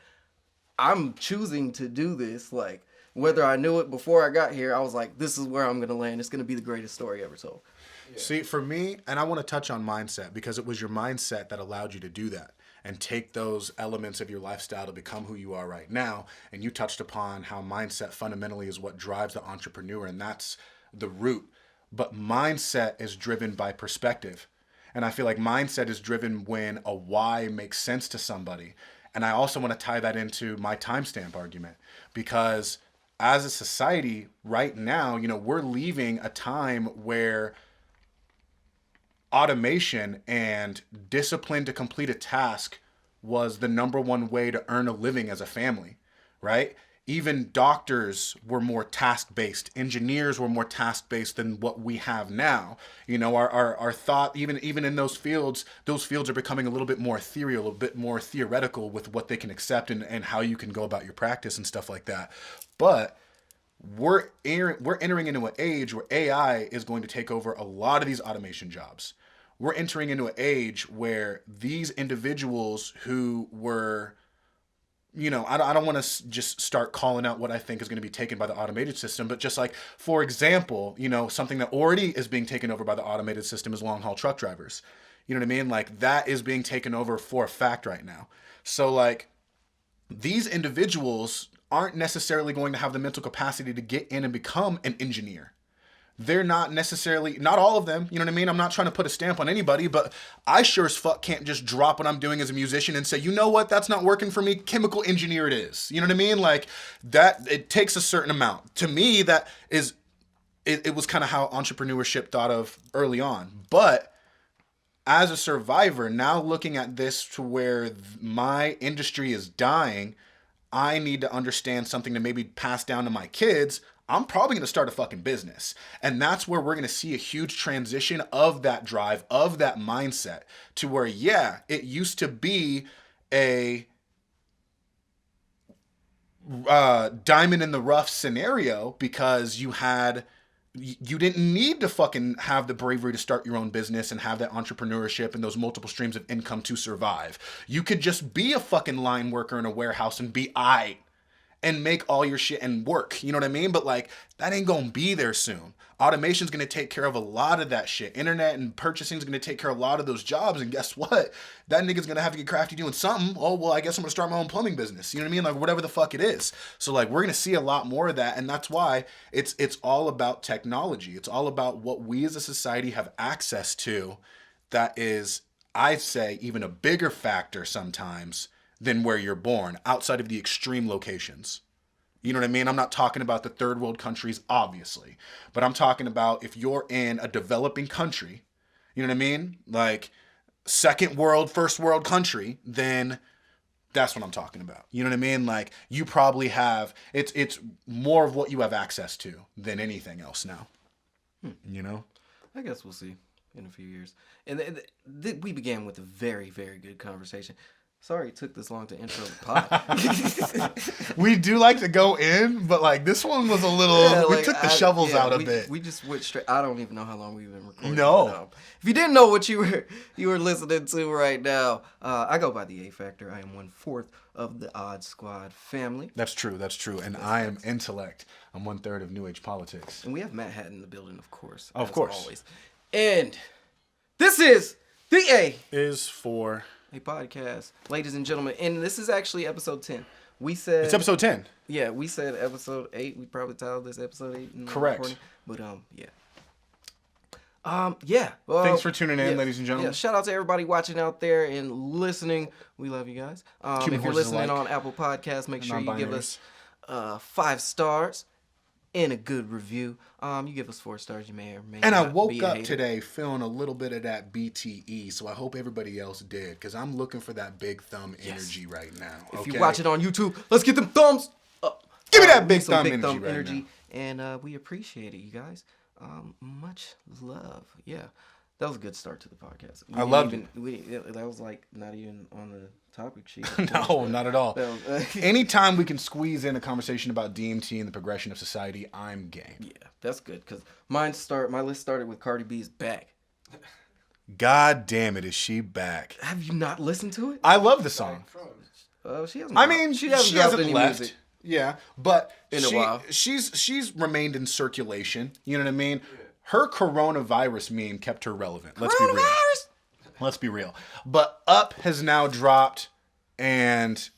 I'm choosing to do this. Like, whether I knew it before I got here, I was like, this is where I'm gonna land. It's gonna be the greatest story ever told. Yeah. See, for me, and I want to touch on mindset, because it was your mindset that allowed you to do that and take those elements of your lifestyle to become who you are right now. And you touched upon how mindset fundamentally is what drives the entrepreneur, and that's the root. But mindset is driven by perspective. And I feel like mindset is driven when a why makes sense to somebody. And I also want to tie that into my timestamp argument, because as a society right now, you know, we're leaving a time where automation and discipline to complete a task was the number one way to earn a living as a family, right? even doctors were more task-based. Engineers were more task-based than what we have now. You know, our thought, even in those fields are becoming a little bit more ethereal, a bit more theoretical with what they can accept and how you can go about your practice and stuff like that. But we're entering into an age where AI is going to take over a lot of these automation jobs. We're entering into an age where these individuals who were, you know, I don't want to just start calling out what I think is going to be taken by the automated system, but just like, for example, you know, something that already is being taken over by the automated system is long haul truck drivers. You know what I mean? Like, that is being taken over for a fact right now. So like, these individuals aren't necessarily going to have the mental capacity to get in and become an engineer. They're not necessarily, not all of them, you know what I mean? I'm not trying to put a stamp on anybody, but I sure as fuck can't just drop what I'm doing as a musician and say, you know what, that's not working for me, chemical engineer it is. You know what I mean? Like, that, it takes a certain amount. To me, that is, it was kind of how entrepreneurship thought of early on. But as a survivor, now looking at this to where my industry is dying, I need to understand something to maybe pass down to my kids. I'm probably going to start a fucking business. And that's where we're going to see a huge transition of that drive, of that mindset, to where, yeah, it used to be a diamond in the rough scenario because you didn't need to fucking have the bravery to start your own business and have that entrepreneurship and those multiple streams of income to survive. You could just be a fucking line worker in a warehouse and be aight and make all your shit and work. You know what I mean? But like, that ain't gonna be there soon. Automation's gonna take care of a lot of that shit. Internet and purchasing is gonna take care of a lot of those jobs. And guess what? That nigga's gonna have to get crafty doing something. Oh, well, I guess I'm gonna start my own plumbing business. You know what I mean? Like, whatever the fuck it is. So like, we're gonna see a lot more of that. And that's why it's all about technology. It's all about what we as a society have access to. That is, I'd say, even a bigger factor sometimes than where you're born, outside of the extreme locations. You know what I mean? I'm not talking about the third world countries, obviously, but I'm talking about if you're in a developing country, you know what I mean? Like second world, first world country, then that's what I'm talking about. You know what I mean? Like, you probably have, it's more of what you have access to than anything else now. You know? I guess we'll see in a few years. And we began with a very, very good conversation. Sorry it took this long to intro the pod. We do like to go in, but like this one was a little, we took the shovels out a bit. We just went straight. I don't even know how long we've been recording. No. But, if you didn't know what you were listening to right now, I go by the A-Factor. I am 1/4 of the Odd Squad family. That's true. And I am Intellect. I'm 1/3 of New Age Politics. And we have Matt Hatton in the building, of course. Of course. Always. And this is the A is for a podcast, ladies and gentlemen, and this is actually episode 10. We said it's episode 10. Yeah, we said episode 8. We probably titled this episode 8. Correct. But yeah. Well, thanks for tuning in, ladies and gentlemen. Yeah, shout out to everybody watching out there and listening. We love you guys. If you're listening on Apple Podcasts, make sure you give us 5 stars and a good review. You give us 4 stars, you may or may not. And I woke up today feeling a little bit of that BTE, so I hope everybody else did, because I'm looking for that big thumb energy right now. If you watch it on YouTube, let's get them thumbs up. Give me that big thumb energy. And we appreciate it, you guys. Much love. Yeah. That was a good start to the podcast. I loved it. That was like not even on the topic sheet. No, not at all. Anytime we can squeeze in a conversation about DMT and the progression of society, I'm game. Yeah, that's good, because my list started with Cardi B's Back. God damn it, is she back? Have you not listened to it? I love the song. She hasn't. She hasn't left. Music. Yeah, but in a while, she's remained in circulation. You know what I mean? Yeah. Her coronavirus meme kept her relevant. Let's be real. But Up has now dropped, and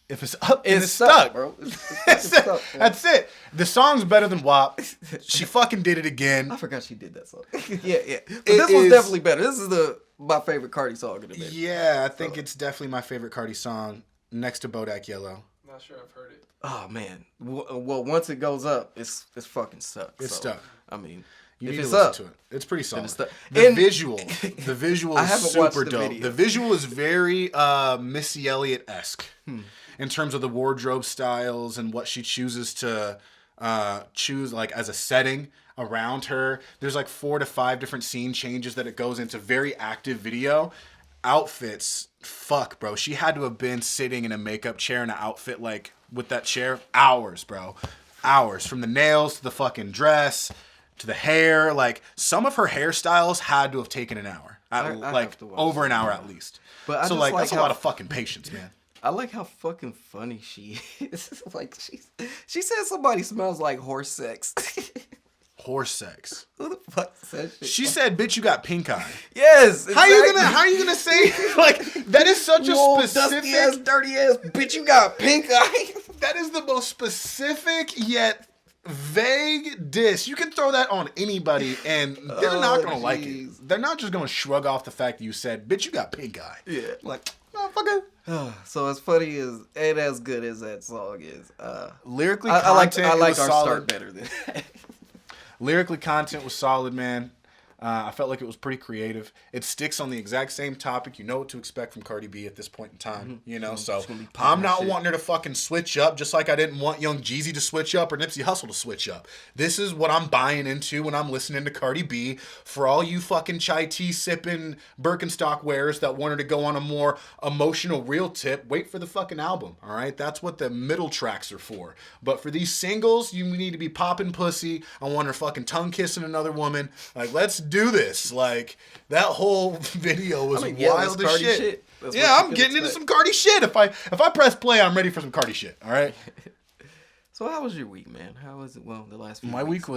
if it's up, it's stuck, bro. It's stuck, that's it. The song's better than WAP. She fucking did it again. I forgot she did that song. yeah. But this one's definitely better. This is my favorite Cardi song in a minute. Yeah, I think it's definitely my favorite Cardi song, next to Bodak Yellow. Not sure I've heard it. Oh man. Well, once it goes up, it's fucking stuck. It's stuck. I mean. You If need it's to listen up, to it. It's pretty solid. it's the- The and- visual I is haven't watched super the dope. video. The visual is very Missy Elliott-esque in terms of the wardrobe styles and what she chooses to choose like as a setting around her. There's like 4 to 5 different scene changes that it goes into. Very active video. Outfits, fuck, bro. She had to have been sitting in a makeup chair in an outfit like with that chair hours, bro. Hours. From the nails to the fucking dress to the hair. Like, some of her hairstyles had to have taken an hour. I Like, have to watch over an it. hour at least. But I so, just like, like that's a how- lot of fucking patience, man. I like how fucking funny she is. Like, she said somebody smells like horse sex. Horse sex. Who the fuck says shit? She said, bitch, you got pink eye. Yes. How you gonna say, like, that is such You a old specific... dusty ass, dirty ass bitch, you got pink eye. That is the most specific yet vague diss. You can throw that on anybody and they're not gonna like it. They're not just gonna shrug off the fact that you said, bitch, you got pink eye. Yeah. Like, motherfucker. So as funny as and as good as that song is, Lyrically, I like content our was solid. start better than that. Lyrically, content was solid, man. I felt like it was pretty creative. It sticks on the exact same topic. You know what to expect from Cardi B at this point in time. You know, so gonna be popping I'm not shit. wanting her to fucking switch up, just like I didn't want Young Jeezy to switch up or Nipsey Hussle to switch up. This is what I'm buying into when I'm listening to Cardi B. For all you fucking chai tea sipping Birkenstock wearers that want her to go on a more emotional real tip, wait for the fucking album. All right, that's what the middle tracks are for. But for these singles, you need to be popping pussy. I want her fucking tongue kissing another woman. Like, let's do this. Like, that whole video was I mean, yeah, wild that's as Cardi shit. shit. That's Yeah, what you I'm can getting into expect. some Cardi shit. If I press play, I'm ready for some Cardi shit. All right. So how was your week, man? How was it? Well, the last few My weeks.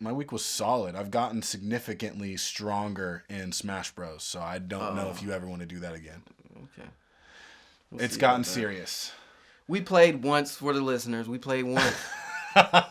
week was solid. I've gotten significantly stronger in Smash Bros. So I don't know if you ever want to do that again. Okay. It's see gotten about that. serious. We played once for the listeners. We played once,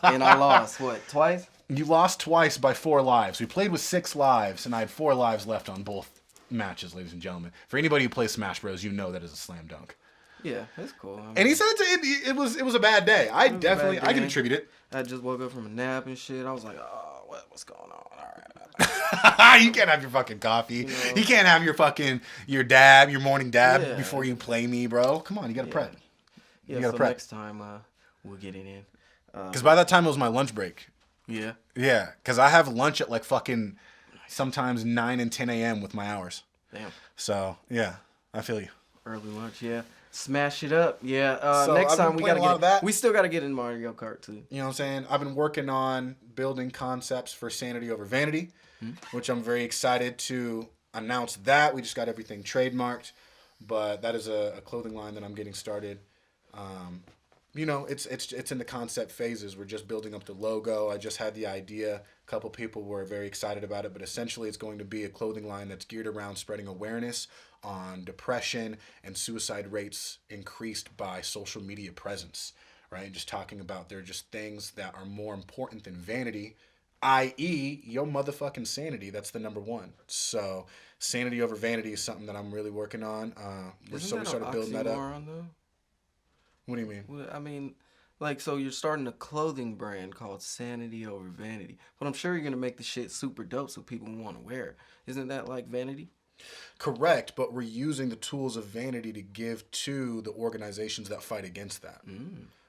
and I lost. What? Twice? You lost twice by 4 lives. We played with 6 lives, and I had 4 lives left on both matches, ladies and gentlemen. For anybody who plays Smash Bros, you know that is a slam dunk. Yeah, that's cool. I mean, And he said it was a bad day. I was a bad can day. attribute it. I just woke up from a nap and shit. I was like, oh, what's going on? All right. You can't have your fucking coffee. know. You can't have your dab, your morning dab Yeah. before you play me, bro. Come on, you gotta prep. Yeah, You gotta so prep. next time we'll get it in. Because by that time it was my lunch break. Yeah. Yeah, because I have lunch at like fucking sometimes 9 and 10 a.m. with my hours. Damn. So yeah, I feel you. Early lunch, yeah. Smash it up, yeah. So Next I've been time we playing gotta a lot get. of that. We still gotta get in Mario Kart too. You know what I'm saying? I've been working on building concepts for Sanity over Vanity, which I'm very excited to announce that. We just got everything trademarked, but that is a clothing line that I'm getting started. You know, it's in the concept phases. We're just building up the logo. I just had the idea. A couple people were very excited about it, but essentially it's going to be a clothing line that's geared around spreading awareness on depression and suicide rates increased by social media presence, right? And just talking about they're just things that are more important than vanity, i.e. your motherfucking sanity. That's the number one. So sanity over vanity is something that I'm really working on. We started building that up. Though? What do you mean? Well, I mean, like, so you're starting a clothing brand called Sanity over Vanity, but I'm sure you're gonna make the shit super dope so people want to wear it. Isn't that like Vanity? Correct, but we're using the tools of vanity to give to the organizations that fight against that.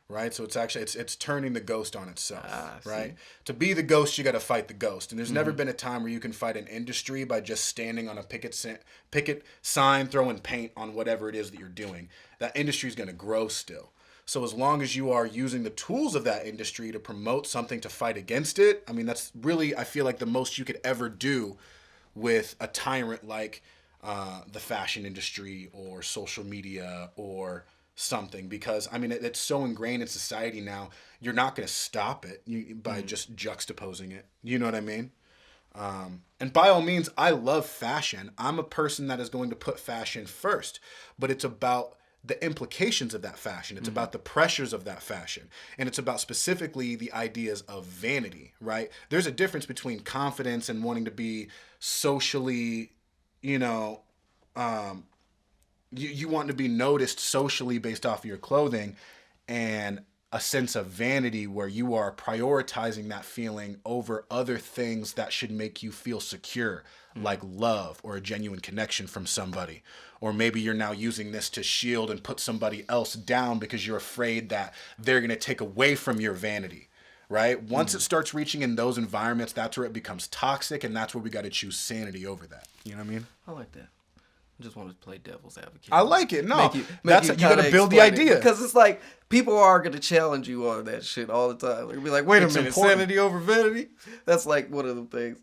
Right? So it's actually it's turning the ghost on itself. Right? To be the ghost, you got to fight the ghost. And there's never been a time where you can fight an industry by just standing on a picket sign, throwing paint on whatever it is that you're doing. That industry is going to grow still. So as long as you are using the tools of that industry to promote something to fight against it, I mean, that's really, I feel like, the most you could ever do with a tyrant like the fashion industry or social media or something. Because, I mean, it's so ingrained in society now, you're not going to stop it by just juxtaposing it. You know what I mean? And by all means, I love fashion. I'm a person that is going to put fashion first, but it's about the implications of that fashion. It's about the pressures of that fashion. And it's about specifically the ideas of vanity, right? There's a difference between confidence and wanting to be socially, you know, you want to be noticed socially based off of your clothing and a sense of vanity where you are prioritizing that feeling over other things that should make you feel secure, like love or a genuine connection from somebody. Or maybe you're now using this to shield and put somebody else down because you're afraid that they're going to take away from your vanity, right? Once it starts reaching in those environments, that's where it becomes toxic, and that's where we got to choose sanity over that. You know what I mean? I like that. I just want to play devil's advocate. I like it. No, you gotta got to build the idea. Because it's like, people are going to challenge you on that shit all the time. They're going to be like, wait a minute, important. sanity over vanity? That's like one of the things.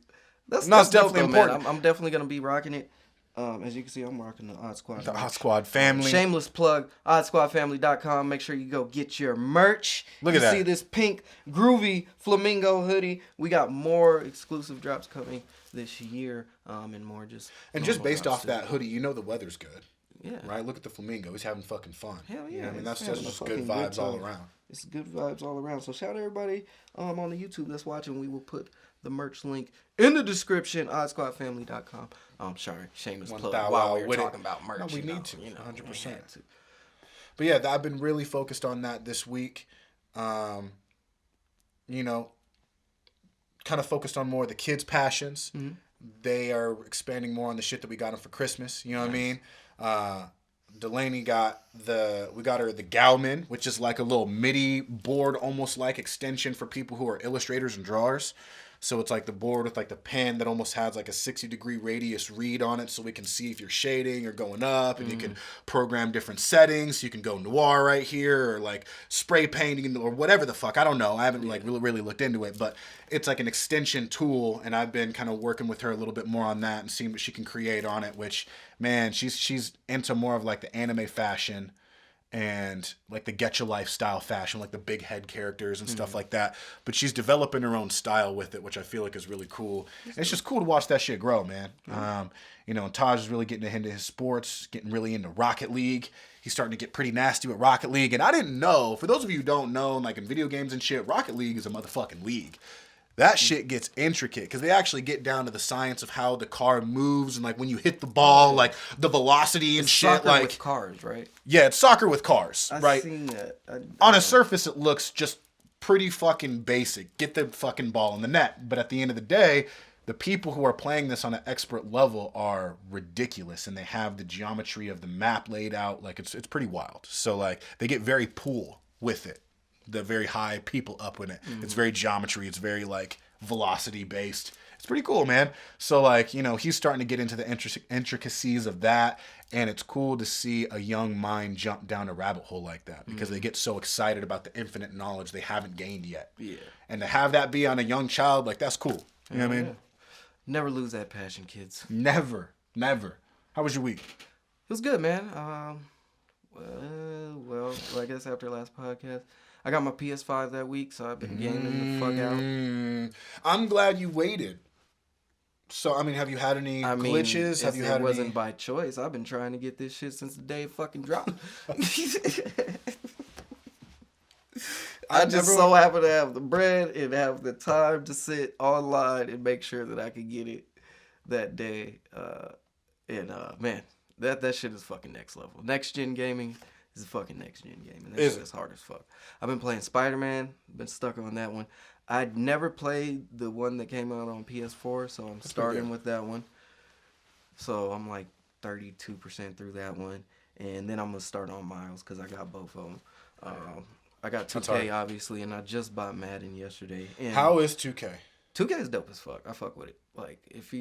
That's definitely important. Man. I'm definitely going to be rocking it. As you can see, I'm rocking the Odd Squad. The Odd Squad family. Shameless plug, oddsquadfamily.com. Make sure you go get your merch. Look at that. You see this pink, groovy flamingo hoodie. We got more exclusive drops coming this year, and more just... And just based off that hoodie, you know the weather's good. Yeah. Right? Look at the flamingo. He's having fucking fun. Hell yeah. You know, I mean, that's having just a good fucking vibes all around. It's good vibes all around. So shout out everybody on the YouTube that's watching. We will put the merch link in the description, oddsquadfamily.com. Sorry, shameless plug while we were talking about merch. No, we need to, 100%. But yeah, I've been really focused on that this week. You know, kind of focused on more of the kids' passions. Mm-hmm. They are expanding more on the shit that we got them for Christmas. You know what I mean? Delaney we got her the Gauman, which is like a little MIDI board, almost like extension for people who are illustrators and drawers. So it's like the board with like the pen that almost has like a 60-degree radius read on it, so we can see if you're shading or going up, and you can program different settings. You can go noir right here, or like spray painting, or whatever the fuck. I don't know. I haven't like really looked into it, but it's like an extension tool, and I've been kind of working with her a little bit more on that and seeing what she can create on it. Which, man, she's into more of like the anime fashion and like the Get Your Life style fashion, like the big head characters and stuff like that. But she's developing her own style with it, which I feel like is really cool. And it's just cool to watch that shit grow, man. You know, and Taj is really getting into his sports, getting really into Rocket League. He's starting to get pretty nasty with Rocket League. And I didn't know, for those of you who don't know, like in video games and shit, Rocket League is a motherfucking league. That shit gets intricate because they actually get down to the science of how the car moves and like when you hit the ball, like the velocity and shit. Soccer like with cars, right? Yeah, it's soccer with cars, right? I've seen that. On a surface, it looks just pretty fucking basic. Get the fucking ball in the net. But at the end of the day, the people who are playing this on an expert level are ridiculous, and they have the geometry of the map laid out. Like it's pretty wild. So like they get very pool with it. The very high people up in it. It's very geometry. It's very like velocity based. It's pretty cool, man. So like, you know, he's starting to get into the intricacies of that. And it's cool to see a young mind jump down a rabbit hole like that because they get so excited about the infinite knowledge they haven't gained yet. Yeah. And to have that be on a young child, like that's cool. You know what I mean? Never lose that passion, kids. Never. How was your week? It was good, man. Well, I guess after last podcast, I got my PS5 that week, so I've been gaming the fuck out. I'm glad you waited. So, I mean, have you had any glitches? Have you had It wasn't by choice. I've been trying to get this shit since the day it fucking dropped. I just so happen to have the bread and have the time to sit online and make sure that I could get it that day. Man, that shit is fucking next level. Next gen gaming is fucking next gen gaming. That shit is hard as fuck. I've been playing Spider-Man. Been stuck on that one. I'd never played the one that came out on PS4, so I'm starting with that one. So I'm like 32% through that one, and then I'm gonna start on Miles because I got both of them. I got 2K obviously, and I just bought Madden yesterday. And how is 2K? 2K is dope as fuck. I fuck with it. Like if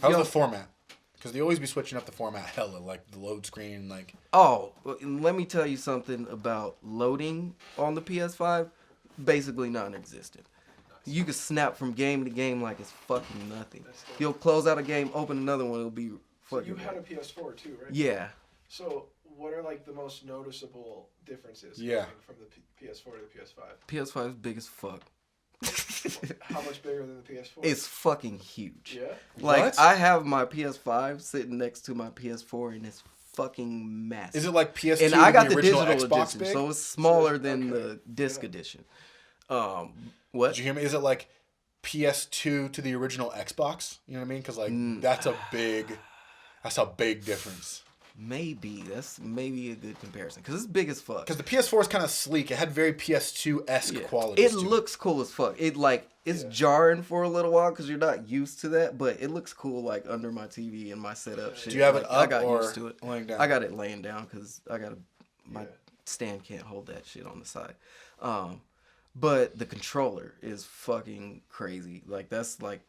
how's the format? Because they always be switching up the format hella, like the load screen, like. Oh, let me tell you something about loading on the PS5. Basically non-existent. You can snap from game to game like it's fucking nothing. You'll close out a game, open another one, it'll be fucking. You had a PS4 too, right? Yeah. So what are like the most noticeable differences? From the PS4 to the PS5. PS5 is big as fuck. How much bigger than the PS4? It's fucking huge. Yeah. Like what? I have my PS5 sitting next to my PS4, and it's fucking massive. Is it like PS2 and I got the original digital Xbox edition, big? so it's smaller than the disc edition. What? Did you hear me? Is it like PS2 to the original Xbox? You know what I mean? Because like that's a big difference. Maybe that's maybe a good comparison because it's big as fuck. Because the PS4 is kind of sleek. It had very PS2-esque qualities. It looks cool as fuck. It's jarring for a little while because you're not used to that, but it looks cool like under my TV and my setup shit. Do you have it like, up I got or used to it. laying down? I got it laying down because my stand can't hold that shit on the side. But the controller is fucking crazy. Like that's like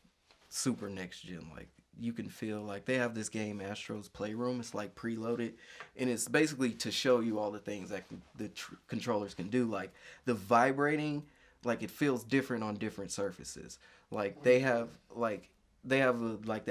super next gen. Like you can feel like they have this game Astro's Playroom. It's like preloaded, and it's basically to show you all the things that the controllers can do. Like the vibrating, like it feels different on different surfaces. Like they have like the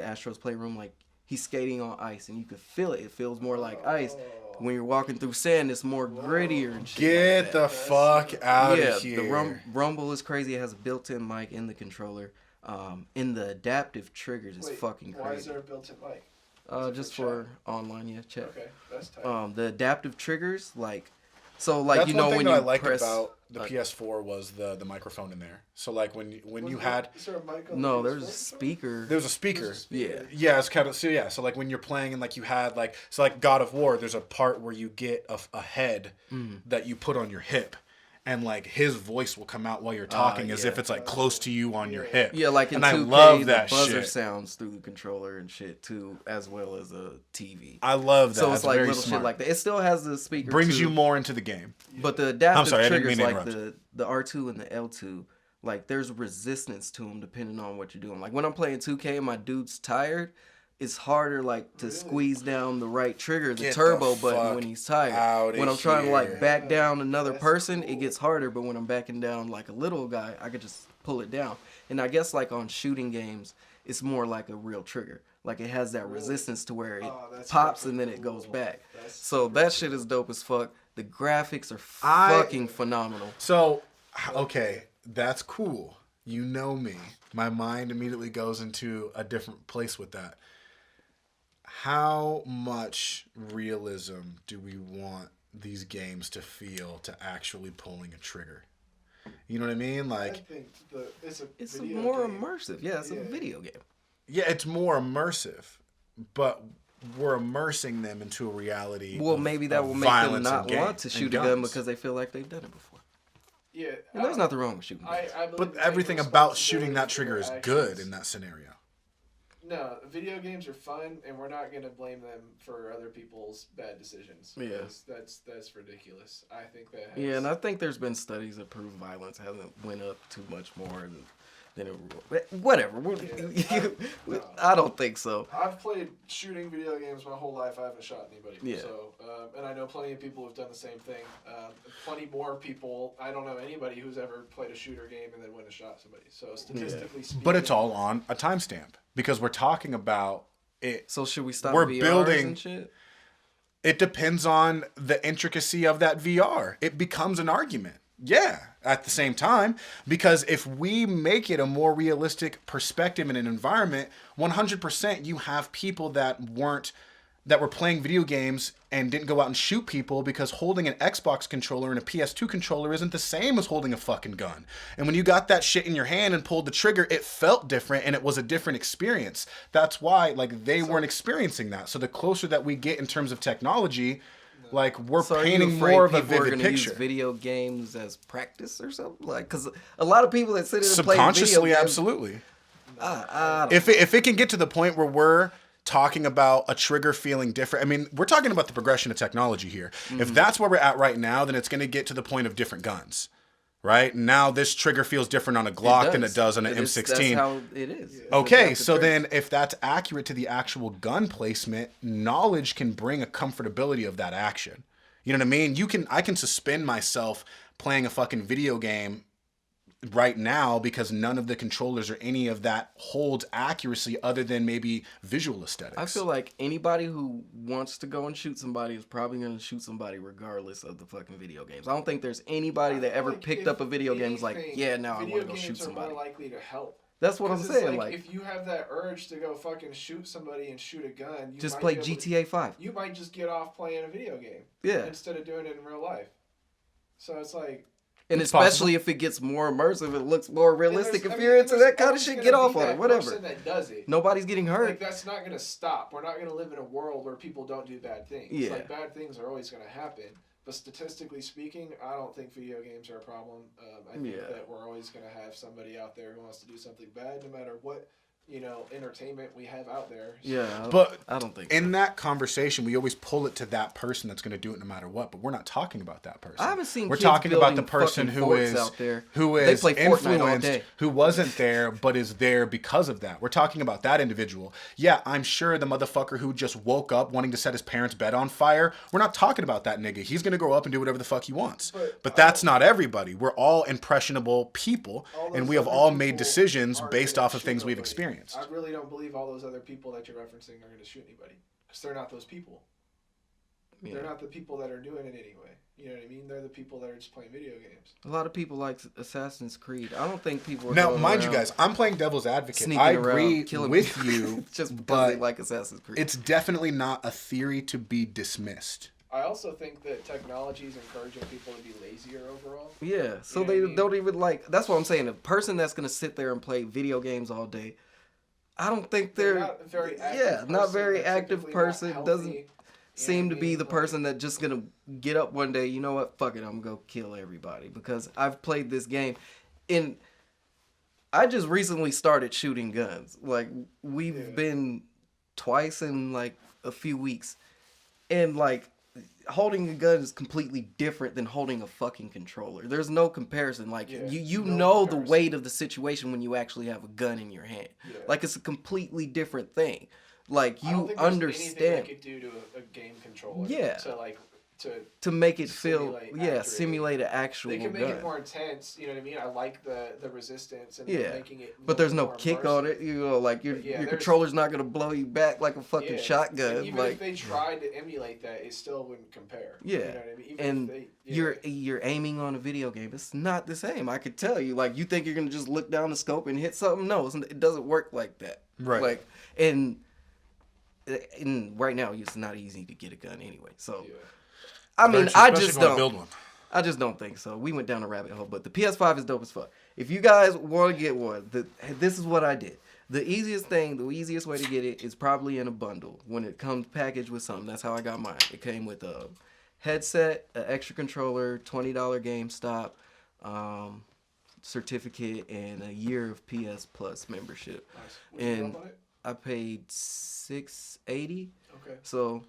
Astro's Playroom. Like he's skating on ice, and you can feel it. It feels more like ice. When you're walking through sand, it's more grittier and shit. Get like the fuck out of here. The rumble is crazy. It has a built-in mic in the controller. And the adaptive triggers is fucking crazy. Why is there a built-in mic? Just for online, chat. Okay, that's tight. The adaptive triggers, like That's when one you thing that I liked press, about the PS4 was the microphone in there. So like when you had Is there a mic on no, the there's a PS4? speaker. there was a speaker. Yeah. It's kind of so like when you're playing and like you had like like God of War, there's a part where you get a head that you put on your hip. And like his voice will come out while you're talking as if it's like close to you on your hip. Yeah, like in and 2K, I love that the buzzer shit. sounds through the controller and shit too, as well as a TV. I love that. So it's like very little smart. shit like that. It still has the speaker. Brings too, you more into the game. but the adaptive sorry, I didn't triggers, mean to like interrupt. the R2 and the L2, like there's resistance to them depending on what you're doing. Like when I'm playing 2K and my dude's tired, it's harder like to squeeze down the right trigger, the Get turbo the button fuck when he's tired. outta When I'm trying to like here. back down another person, it gets harder. But when I'm backing down like a little guy, I could just pull it down. And I guess like on shooting games, it's more like a real trigger. Like it has that resistance to where it pops and then it goes back. So that shit is dope as fuck. The graphics are fucking phenomenal. So, okay, that's cool. You know me. My mind immediately goes into a different place with that. How much realism do we want these games to feel to actually pulling a trigger? You know what I mean? Like, I think it's It's video more game. immersive. Yeah, it's a video game. yeah, it's more immersive, but we're immersing them into a reality. Well, of- maybe that of will make them violence not and want to and shoot a gun guns. because they feel like they've done it before. Yeah, And there's nothing wrong with shooting guns. I believe But in taking everything about shooting that responsibility trigger for is your good actions. in that scenario. No, video games are fun, and we're not gonna blame them for other people's bad decisions. Yeah. because that's ridiculous. I think that. Yeah, and I think there's been studies that prove violence hasn't went up too much more than it. Whatever. I don't think so. I've played shooting video games my whole life. I haven't shot anybody. Yeah. So, and I know plenty of people who've done the same thing. Plenty more people. I don't know anybody who's ever played a shooter game and then went and shot somebody. So statistically speaking. But it's all on a timestamp because we're talking about it. So should we stop We're VRs building- and shit? It depends on the intricacy of that VR. It becomes an argument. Yeah, at the same time, because if we make it a more realistic perspective in an environment, 100% you have people that were playing video games and didn't go out and shoot people because holding an Xbox controller and a PS2 controller isn't the same as holding a fucking gun. And when you got that shit in your hand and pulled the trigger, it felt different and it was a different experience. That's why like they weren't experiencing that. So the closer that we get in terms of technology, like we're So are you painting afraid more of a people are vivid gonna picture. use video games as practice or something? Like, because a lot of people that sit in and play video Subconsciously, games, absolutely. I don't If it can get to the point where we're talking about a trigger feeling different, I mean, we're talking about the progression of technology here. If that's where we're at right now, then it's going to get to the point of different guns, right? Now this trigger feels different on a Glock than it does on an M16. That's how it is. It's Okay, adaptive so triggers. then if that's accurate to the actual gun placement, knowledge can bring a comfortability of that action. You know what I mean? I can suspend myself playing a fucking video game right now because none of the controllers or any of that holds accuracy other than maybe visual aesthetics. I feel like anybody who wants to go and shoot somebody is probably going to shoot somebody regardless of the fucking video games. I don't think there's anybody that ever Like, picked if up a video game and was like, anything, yeah, now I video want to go games shoot are somebody. more likely to help. That's what I'm 'Cause it's saying. Like, if you have that urge to go fucking shoot somebody and shoot a gun, you just might play be able to- GTA 5. you might just get off playing a video game Yeah. instead of doing it in real life. So it's like, And It's especially possible. if it gets more immersive, it looks more realistic. And If you're into that kind of shit, get off on it. Whatever. Person that does it. Nobody's getting hurt. Like, that's not going to stop. We're not going to live in a world where people don't do bad things. Yeah. Like, bad things are always going to happen. But statistically speaking, I don't think video games are a problem. I think that we're always going to have somebody out there who wants to do something bad, no matter what, entertainment we have out there. So. Yeah, But I don't think in that conversation, we always pull it to that person that's going to do it no matter what. But we're not talking about that person. I haven't seen. We're kids talking about the building person fucking who forts is out there. who They is play Fortnite all influenced, day. who wasn't there but is there because of that. We're talking about that individual. Yeah, I'm sure the motherfucker who just woke up wanting to set his parents' bed on fire. We're not talking about that nigga. He's going to grow up and do whatever the fuck he wants. But that's not everybody. We're all impressionable people, and we have all made decisions based off of things we've experienced. I really don't believe all those other people that you're referencing are going to shoot anybody, because they're not those people. Yeah. They're not the people that are doing it anyway. You know what I mean? They're the people that are just playing video games. A lot of people like Assassin's Creed. I don't think people are Now, going mind you around guys, I'm playing devil's advocate. sneaking I around, agree killing with people you, just because but they like Assassin's Creed. it's definitely not a theory to be dismissed. I also think that technology is encouraging people to be lazier overall. Yeah, so You know they what I mean? don't even like. That's what I'm saying. A person that's gonna sit there and play video games all day, I don't think they're not a very active not person, very they're active typically person. not Doesn't healthy, seem to be the Like, person that just gonna get up one day. You know what? Fuck it, I'm gonna go kill everybody because I've played this game, and I just recently started shooting guns. Like we've been twice in like a few weeks, and like holding a gun is completely different than holding a fucking controller. There's no comparison. Like you no know comparison. the weight of the situation when you actually have a gun in your hand. Yeah. Like it's a completely different thing. Like I don't you think there's understand. anything they could do to a game controller. Yeah. To make it feel simulate simulate an actual they can make gun. it more intense. You know what I mean? I like the resistance and making it. But there's no more kick immersive. on it. You know, like your there's- controller's not gonna blow you back like a fucking Yeah. shotgun. And even like if they tried to emulate that, it still wouldn't compare. yeah, You know what I mean? Even and if they, you're aiming on a video game. It's not the same. I could tell you. Like you think you're gonna just look down the scope and hit something. No, it doesn't work like that. Right. Like and right now it's not easy to get a gun anyway. So. I mean, I just don't. Build one. I just don't think so. We went down a rabbit hole, but the PS5 is dope as fuck. If you guys want to get one, this is what I did. The easiest way to get it is probably in a bundle when it comes packaged with something. That's how I got mine. It came with a headset, an extra controller, $20 GameStop certificate, and a year of PS Plus membership. Nice. What'd you And drop on it? I paid $680. Okay. So.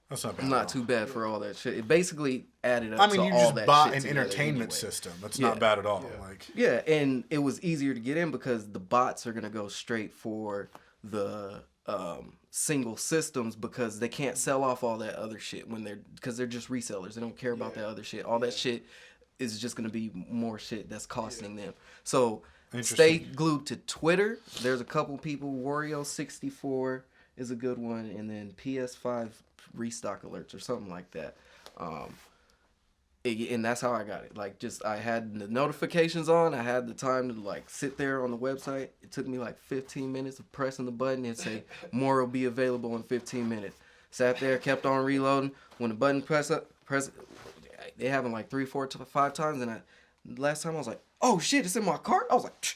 That's not bad. Not too bad for all that shit. It basically added up I mean, to you all just that bought shit an together entertainment anyway. system. That's Yeah. not bad at all. Yeah. Like, Yeah, and it was easier to get in because the bots are gonna go straight for the single systems because they can't sell off all that other shit because they're just resellers. They don't care about that other shit. All that shit is just gonna be more shit that's costing them. So stay glued to Twitter. There's a couple people. Wario64 is a good one, and then PS5 restock alerts or something like that. And that's how I got it. Like, just I had the notifications on. I had the time to like sit there on the website. It took me like 15 minutes of pressing the button and say more will be available in 15 minutes. Sat there, kept on reloading. When the button press, they happened like 3, 4, 5 times. And last time I was like, oh shit, it's in my cart. I was like, psh.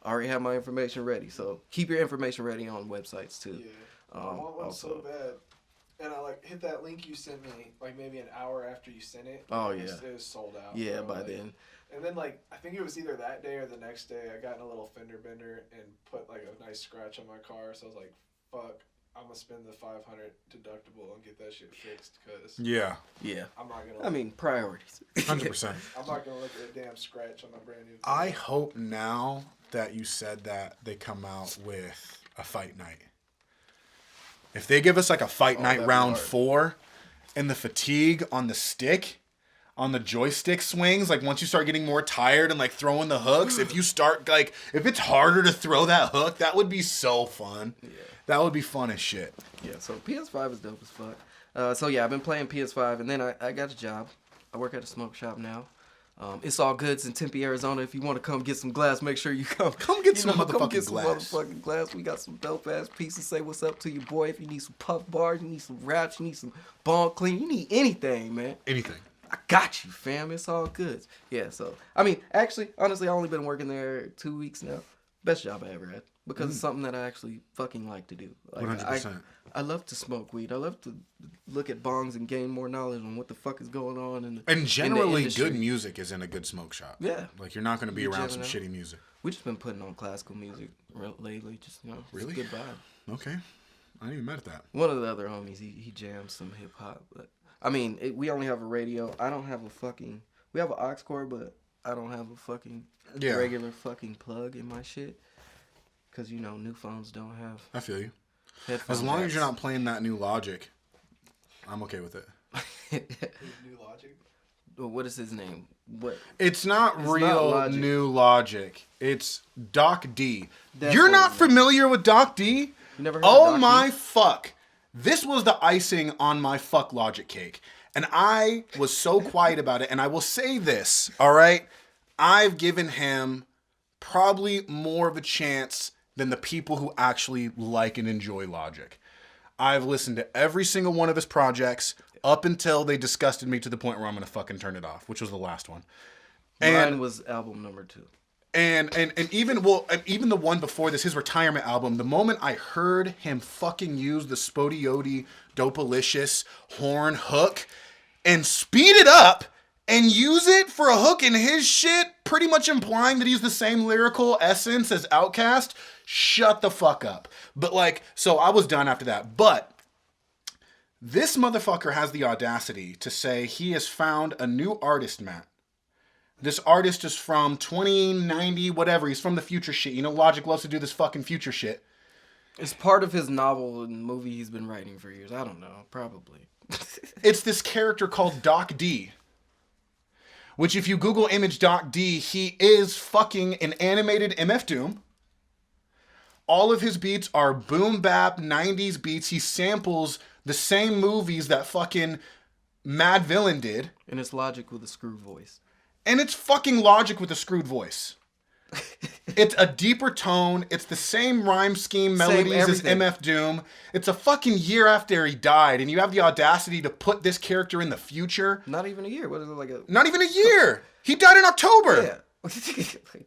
I already have my information ready. So keep your information ready on websites too. Yeah. I want one so bad. And I like hit that link you sent me like maybe an hour after you sent it. Oh It yeah. was sold out. Yeah, bro. by then. And then like I think it was either that day or the next day I got in a little fender bender and put like a nice scratch on my car. So I was like, fuck, I'm gonna spend the $500 deductible and get that shit fixed because yeah, I'm not gonna. I mean, priorities. 100%. I'm not gonna look at a damn scratch on my brand new. I hope now that you said that they come out with a fight night. If they give us like a fight night that'd be round hard. 4 and the fatigue on the stick, on the joystick swings, like once you start getting more tired and like throwing the hooks, if you start like, if it's harder to throw that hook, that would be so fun. Yeah. That would be fun as shit. Yeah, so PS5 is dope as fuck. So yeah, I've been playing PS5, and then I got a job. I work at a smoke shop now. It's all goods in Tempe, Arizona. If you want to come get some glass, make sure you come. Come get some come motherfucking get some glass. motherfucking glass. We got some dope ass pieces. Say what's up to your boy. If you need some puff bars, you need some wraps, you need some bong clean, you need anything, man. Anything. I got you, fam. It's all good. Yeah, so, I mean, actually, honestly, I've only been working there 2 weeks now. Best job I ever had. Because it's something that I actually fucking like to do. Like, 100%. I love to smoke weed. I love to look at bongs and gain more knowledge on what the fuck is going on. And generally, good music is in a good smoke shop. Yeah. Like, you're not going to be around some shitty music. We just been putting on classical music lately. Just, really? Good vibe. Okay. I didn't even met that. One of the other homies, he jams some hip hop. But I mean, we only have a radio. I don't have we have an aux cord, but I don't have a fucking regular fucking plug in my shit. Because, new phones don't have. I feel you. Headphone as long jacks. as you're not playing that new Logic, I'm okay with it. New Logic? What is his name? What? It's not real new Logic. It's Doc D. That's You're not familiar with Doc D? You never heard Oh of Doc my D? fuck. This was the icing on my fuck Logic cake. And I was so quiet about it. And I will say this, all right? I've given him probably more of a chance than the people who actually like and enjoy Logic. I've listened to every single one of his projects up until they disgusted me to the point where I'm going to fucking turn it off, which was the last one. Mine was album number 2. And even the one before this, his retirement album, the moment I heard him fucking use the Spodioti Dopalicious horn hook and speed it up and use it for a hook in his shit, pretty much implying that he's the same lyrical essence as Outkast, shut the fuck up. But so I was done after that. But this motherfucker has the audacity to say he has found a new artist, Matt. This artist is from 2090, whatever. He's from the future shit. Logic loves to do this fucking future shit. It's part of his novel and movie he's been writing for years. I don't know. Probably. It's this character called Doc D. Which, if you Google image Doc D, he is fucking an animated MF Doom. All of his beats are boom bap 90s beats. He samples the same movies that fucking Mad Villain did. And it's Logic with a screw voice. And it's fucking Logic with a screwed voice. It's a deeper tone. It's the same rhyme scheme melodies as MF Doom. It's a fucking year after he died, and you have the audacity to put this character in the future. Not even a year. What is it, Not even a year. He died in October. Yeah.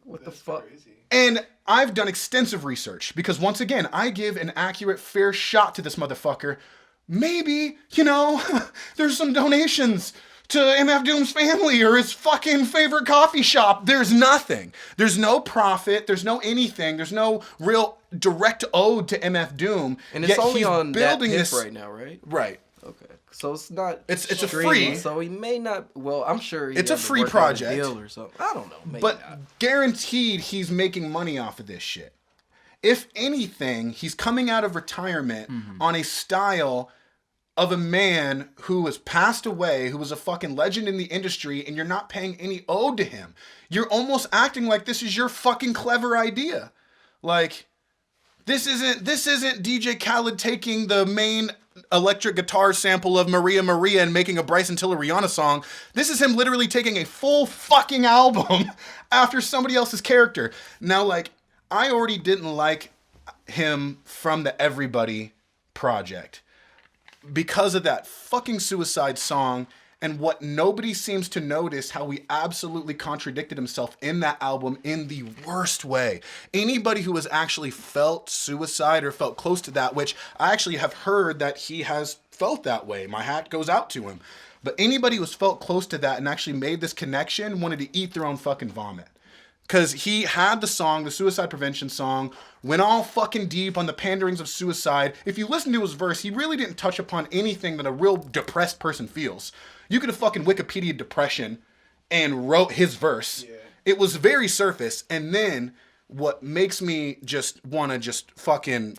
What the fuck? Crazy. And I've done extensive research because, once again, I give an accurate, fair shot to this motherfucker. Maybe, there's some donations to MF Doom's family or his fucking favorite coffee shop. There's nothing. There's no profit. There's no anything. There's no real direct ode to MF Doom. And it's only on building this right now, right? Right. Okay. So it's not. It's a streaming, free. So he may not. Well, I'm sure it's a free work out project. a deal or something. I don't know. Maybe but not. guaranteed, he's making money off of this shit. If anything, he's coming out of retirement on a style of a man who has passed away, who was a fucking legend in the industry, and you're not paying any ode to him. You're almost acting like this is your fucking clever idea. Like, this isn't DJ Khaled taking the main electric guitar sample of Maria Maria and making a Bryson Tiller Rihanna song. This is him literally taking a full fucking album after somebody else's character. Now, I already didn't like him from the Everybody project because of that fucking Suicide song and what nobody seems to notice, how he absolutely contradicted himself in that album in the worst way. Anybody who has actually felt Suicide or felt close to that, which I actually have heard that he has felt that way. My hat goes out to him. But anybody who's felt close to that and actually made this connection wanted to eat their own fucking vomit. Because he had the song, the suicide prevention song, went all fucking deep on the panderings of suicide. If you listen to his verse, he really didn't touch upon anything that a real depressed person feels. You could have fucking Wikipedia depression and wrote his verse. Yeah. It was very surface. And then what makes me just want to just fucking...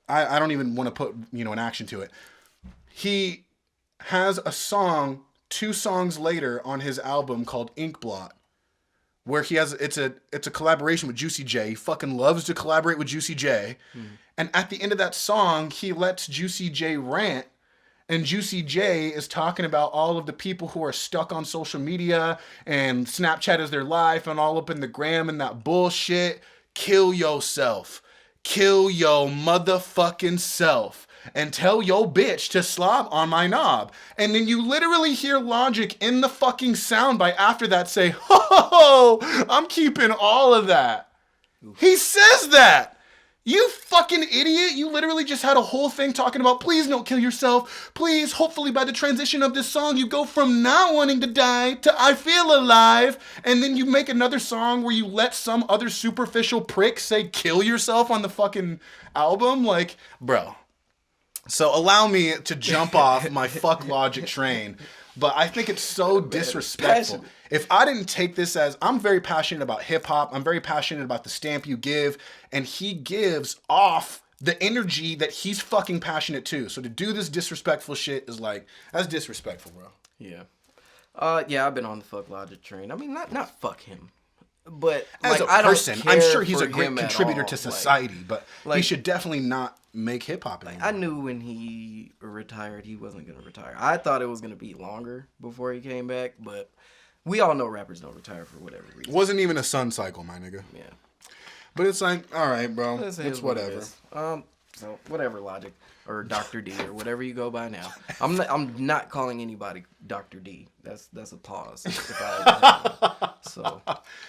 I don't even want to put, an action to it. He has a song 2 songs later on his album called Ink Blot, where he has it's a collaboration with Juicy J. He fucking loves to collaborate with Juicy J. And at the end of that song, he lets Juicy J rant, and Juicy J is talking about all of the people who are stuck on social media and Snapchat is their life and all up in the gram and that bullshit. Kill yourself. Kill your motherfucking self. and tell yo bitch to slob on my knob. And then you literally hear Logic in the fucking soundbite after that say, ho, I'm keeping all of that. Oof. He says that. You fucking idiot. You literally just had a whole thing talking about, please don't kill yourself. Please, hopefully by the transition of this song, you go from not wanting to die to I feel alive. And then you make another song where you let some other superficial prick say kill yourself on the fucking album. Like, bro. So allow me to jump off my fuck Logic train. But I think it's so disrespectful. If I didn't take this as, I'm very passionate about hip hop. I'm very passionate about the stamp you give. And he gives off the energy that he's fucking passionate too. So to do this disrespectful shit is like, that's disrespectful, bro. Yeah. Yeah, I've been on the fuck Logic train. I mean, not fuck him. But as like, a person, I'm sure he's a great contributor all. to society, but he should definitely not make hip hop anymore. I knew when he retired, he wasn't gonna retire. I thought it was gonna be longer before he came back, but we all know rappers don't retire for whatever reason. Wasn't even a sun cycle, my nigga. Yeah. But it's like, all right, bro. It's whatever. So whatever, Logic or Dr. D or whatever you go by now. I'm not calling anybody Dr. D. That's a pause. So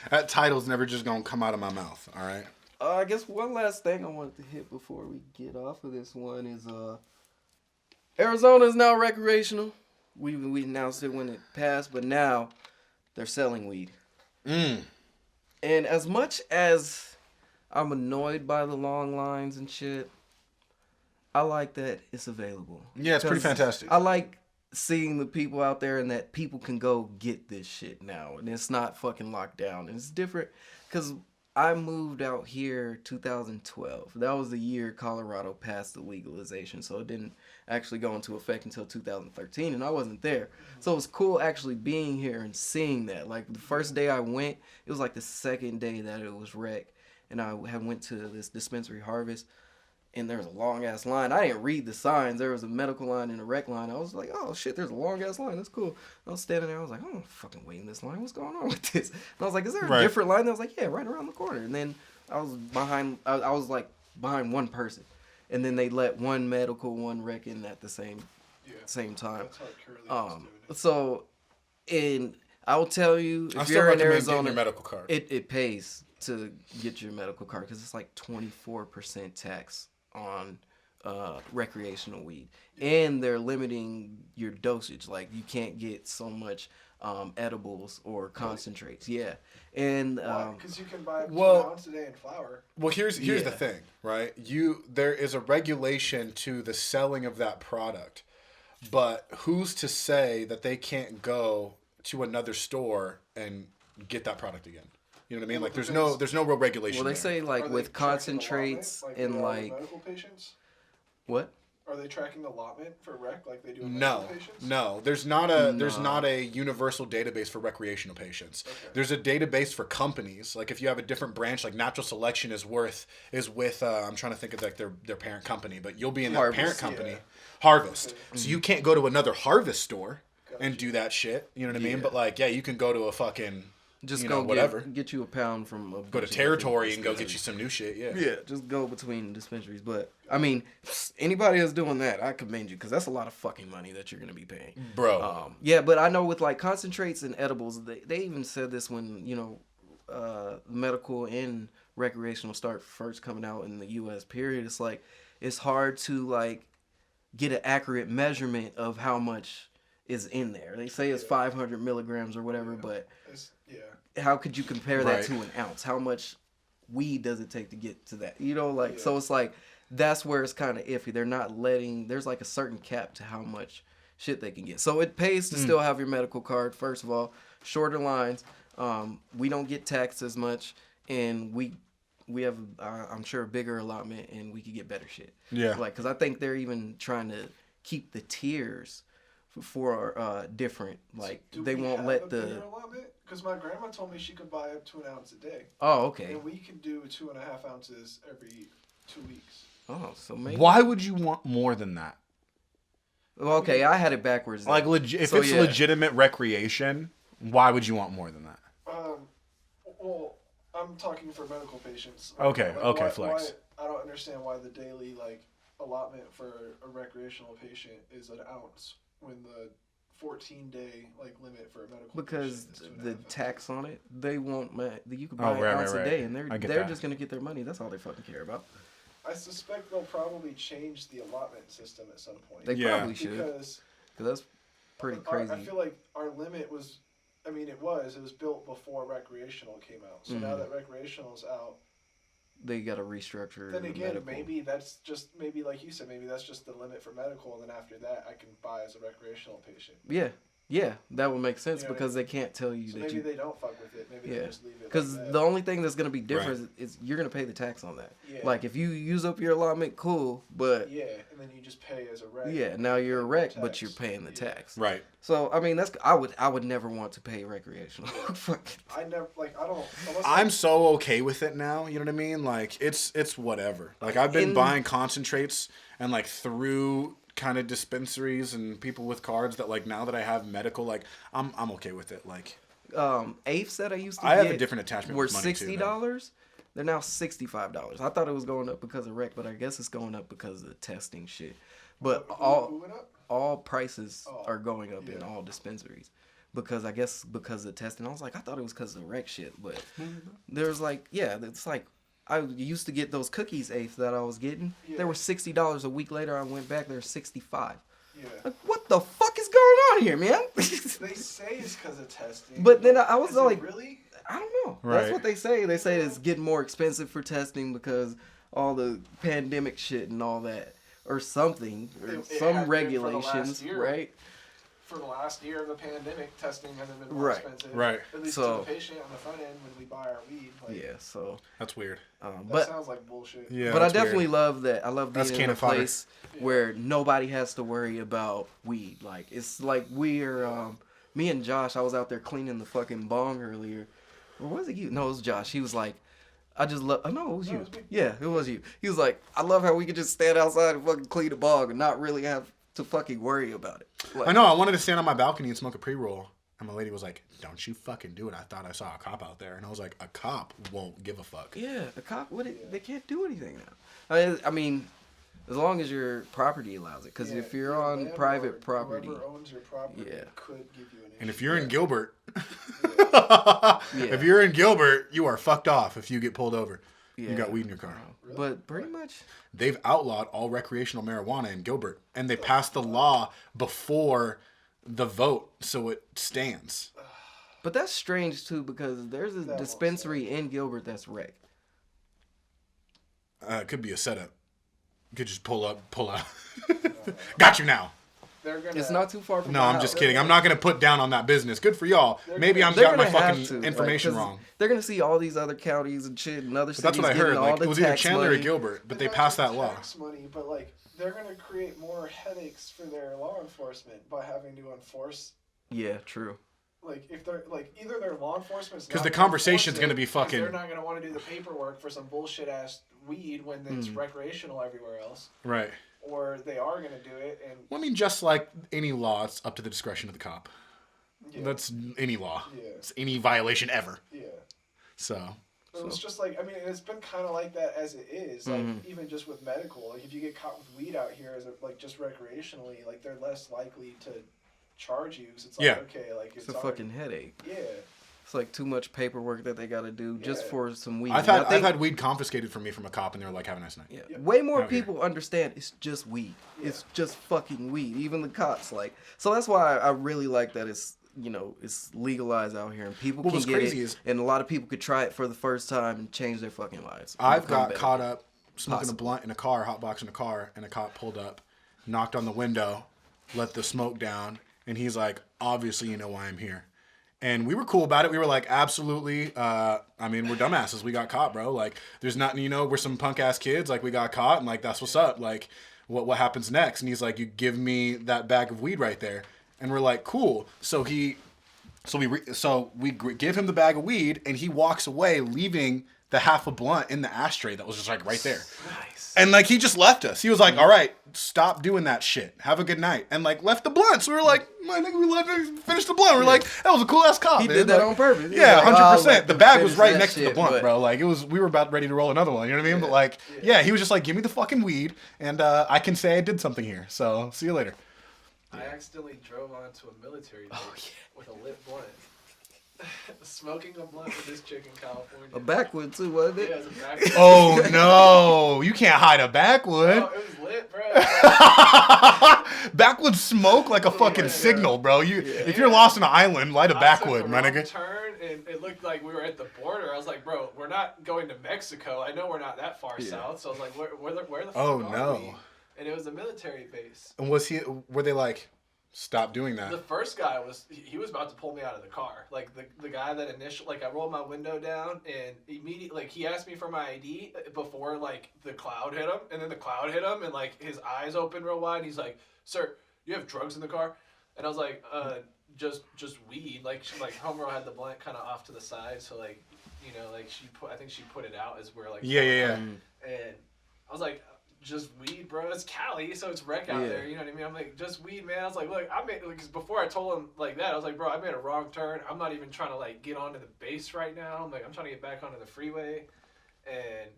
that title's never just gonna come out of my mouth. All right. I guess one last thing I wanted to hit before we get off of this one is Arizona is now recreational. We announced it when it passed, but now they're selling weed. And as much as I'm annoyed by the long lines and shit, I like that it's available. Yeah, it's pretty fantastic. I like seeing the people out there and that people can go get this shit now. And it's not fucking locked down. And it's different because I moved out here 2012. That was the year Colorado passed the legalization. So it didn't actually go into effect until 2013. And I wasn't there. So it was cool actually being here and seeing that. Like the first day I went, it was like the second day that it was rec. And I had went to this dispensary Harvest. And there was a long-ass line. I didn't read the signs. There was a medical line and a rec line. I was like, oh, shit, there's a long-ass line. That's cool. I was standing there. I was like, I'm not fucking waiting this line. What's going on with this? And I was like, is there a different line? And I was like, yeah, right around the corner. And then I was behind one person. And then they let one medical, one rec in at the same time. That's how Curly so, and I will tell you, if you're in Arizona, your medical card. It pays to get your medical card because it's like 24% tax on recreational weed, and they're limiting your dosage. Like you can't get so much edibles or concentrates. Yeah, and because you can buy 2 ounces a day in flour. Well, here's the thing, right? There is a regulation to the selling of that product, but who's to say that they can't go to another store and get that product again? You know what I mean? Like, there's no real regulation. Well, they say like with concentrates and like medical patients. What? Are they tracking allotment for rec like they do in medical patients? No. There's not a universal database for recreational patients. Okay. There's a database for companies. Like if you have a different branch, like Natural Selection is with I'm trying to think of like their parent company, but you'll be in their parent company, Harvest. Okay. So you can't go to another Harvest store and do that shit. You know what I mean? But like, yeah, you can go to a fucking just get you a pound from a go to Territory and go get you some new shit. Yeah, just go between dispensaries. But I mean, anybody that's doing that, I commend you because that's a lot of fucking money that you're gonna be paying, bro. Yeah, but I know with like concentrates and edibles, they even said this when medical and recreational start first coming out in the U.S. Period. It's like it's hard to like get an accurate measurement of how much is in there. They say it's 500 milligrams or whatever, but how could you compare that to an ounce? How much weed does it take to get to that? So it's like that's where it's kind of iffy. They're not letting. There's like a certain cap to how much shit they can get. So it pays to still have your medical card. First of all, shorter lines. We don't get taxed as much, and we have I'm sure a bigger allotment, and we could get better shit. Yeah. Like because I think they're even trying to keep the tiers for different. Like they won't let the. Because my grandma told me she could buy up to an ounce a day. Oh, okay. And we can do 2.5 ounces every 2 weeks. Oh, so maybe. Why would you want more than that? Well, okay, I had it backwards. Like, if it's legitimate recreation, why would you want more than that? Well, I'm talking for medical patients. Okay, flex. I don't understand why the daily, like, allotment for a recreational patient is an ounce when the 14-day limit for a medical because patient is the 2.5 tax on it, they won't. You could Oh, buy right, an ounce right, a right. day, and I get they're that. just gonna get their money. That's all they fucking care about. I suspect they'll probably change the allotment system at some point. They Yeah. probably should, because that's pretty crazy. I feel like our limit was, it was built before recreational came out. So now that recreational's out, They got to restructure. then the again, medical. maybe that's just like you said, maybe that's just the limit for medical, and then after that, I can buy as a recreational patient. Yeah, that would make sense You know, because they can't tell you So that maybe you. they don't fuck with it. Maybe they just leave it. Because like that. the only thing that's gonna be different is you're gonna pay the tax on that. Yeah. Like if you use up your allotment, cool, but Yeah, and then you just pay as a rec. yeah, now you're a pay rec, the but tax. you're paying the Yeah. tax. Right. So I mean, I would never want to pay recreational. Fuck. I never I don't. Unless I'm so okay with it now. You know what I mean? Like it's whatever. Like I've been buying concentrates and through kind of dispensaries and people with cards that now that I have medical, I'm okay with it. Apes that I used to I get have a different attachment were with money too, $60. They're now $65. I thought it was going up because of rec, but I guess it's going up because of the testing shit. But who went up? all prices are going up in yeah. all dispensaries. Because I guess because of the testing. I was like, I thought it was because of the rec shit. But there's it's like, I used to get those cookies, Eighth, that I was getting. Yeah. They were $60. A week later, I went back, they're $65. Yeah. Like, what the fuck is going on here, man? They say it's because of testing. But then I was Is it like, really? I don't know. Right. That's what they say. They say it's getting more expensive for testing because all the pandemic shit and all that. Or something. Or It some had been for the regulations, last year. right? For the last year of the pandemic, testing hasn't been more Right. expensive. Right. At least So- to the patient on the front end when we buy our weed. Yeah, so. That's weird. That But sounds like bullshit. Yeah. but I that's weird. definitely love that. I love being That's in cannon a fodder. place where nobody has to worry about weed. Like, it's like we're, me and Josh, I was out there cleaning the fucking bong earlier. Or was it you? No, it was Josh. He was like, I just love, no, it was you. it was me. Yeah, it was you. He was like, I love how we could just stand outside and fucking clean the bong and not really have to fucking worry about it. Like, I know. I wanted to stand on my balcony and smoke a pre-roll. And my lady was like, don't you fucking do it. I thought I saw a cop out there. And I was like, a cop won't give a fuck. Yeah, a cop, they can't do anything now. I mean, as long as your property allows it. Because Yeah, if you're your on landlord, private property, whoever owns your property Yeah. could give you an issue. And if you're in Gilbert, Yeah. if you're in Gilbert, you are fucked off if you get pulled over. yeah. You got weed in your car. Really? But pretty much, They've outlawed all recreational marijuana in Gilbert. And they passed the law before the vote, so it stands. but that's strange too because there's a That won't dispensary in Gilbert that's rec. It could be a setup. You could just pull out. Got you now. They're gonna. It's not too far from No, my I'm house. just kidding. I'm not going to put down on that business. Good for y'all. Maybe I'm They're got my gonna have fucking to, information like, 'cause wrong. They're gonna see all these other counties and shit and other But cities that's what I getting heard. all Like, the it was either tax Chandler money. or Gilbert, but they Not passed just that law. tax money, but they're gonna create more headaches for their law enforcement by having to enforce. Yeah, true. If they're either their law enforcement Because the conversation's going to be fucking. They're not gonna want to do the paperwork for some bullshit ass weed when it's recreational everywhere else, Right. or they are gonna do it and. Well, I mean, just like any law, it's up to the discretion of the cop. Yeah, That's any law. Yeah. It's any violation ever. Yeah. So. So it's just it's been kind of like that as it is. Even just with medical, if you get caught with weed out here as just recreationally, they're less likely to charge you. 'Cause it's Yeah. okay, It's a fucking headache. Yeah. It's like too much paperwork that they got to do just Yeah. for some weed. I've And I think- had weed confiscated from me from a cop, and they're like, "Have a nice night." Yeah. Yeah. Way more Out here. people understand it's just weed. Yeah. It's just fucking weed. Even the cops so that's why I really like that it's it's legalized out here and people What can was get crazy it is- and a lot of people could try it for the first time and change their fucking lives. I've Become got better. caught up smoking Possible. a blunt in a car, hot box in a car, and a cop pulled up, knocked on the window, let the smoke down, and he's like, "Obviously, you know why I'm here." And we were cool about it. We were like, "Absolutely." I mean, we're dumbasses. We got caught, bro. There's nothing. We're some punk ass kids. We got caught, and that's what's up. What happens next? And he's like, "You give me that bag of weed right there." And we're like, "Cool." So we give him the bag of weed, and he walks away, leaving the half a blunt in the ashtray that was just like right there. Nice. And like he just left us. He was like, all right, stop doing that shit. Have a good night. And like left the blunts. We were like, my nigga, we left and finished the blunt. We were like, that was a cool ass cop. He man. did that Like, on purpose. Yeah, Like, 100%. let The them bag was finish right that next to the shit, blunt, but- bro. Like we were about ready to roll another one. You know what I mean? But like, yeah, he was just like, give me the fucking weed, and I can say I did something here. So see you later. I accidentally drove onto a military base with a lit blunt. Smoking a blunt with this chick in California. A backwood too, wasn't it? Yeah, it was a backwood. Oh no, you can't hide a backwood. Oh, it was lit, bro. Backwood smoke like a fucking signal, bro. If you're lost on an island, light a backwood, my nigga. Turn and it looked like we were at the border. I was like, bro, we're not going to Mexico. I know we're not that far south. So I was like, where the fuck are we? And it was a military base. And were they like, stop doing that? The first guy he was about to pull me out of the car. Like the guy that I rolled my window down and immediately, like, he asked me for my ID before, like, the cloud hit him. And then the cloud hit him and, like, his eyes opened real wide. And he's like, sir, you have drugs in the car? And I was like, just weed. Like, homegirl had the blunt kind of off to the side. So, like, you know, like, I think she put it out as we're, like, Yeah. And I was like, just weed, bro. It's Cali, so it's wreck out there. You know what I mean? I'm like, just weed, man. I was like, look, because before I told him like that, I was like, bro, I made a wrong turn. I'm not even trying to like get onto the base right now. I'm like, I'm trying to get back onto the freeway. And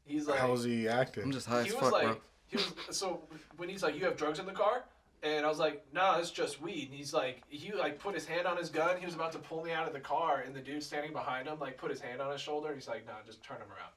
he's like, how was he acting? I'm just high as he fuck, was like, bro. so when he's like, you have drugs in the car? And I was like, no, it's just weed. And he put his hand on his gun. He was about to pull me out of the car, and the dude standing behind him like put his hand on his shoulder. He's like, nah, just turn him around.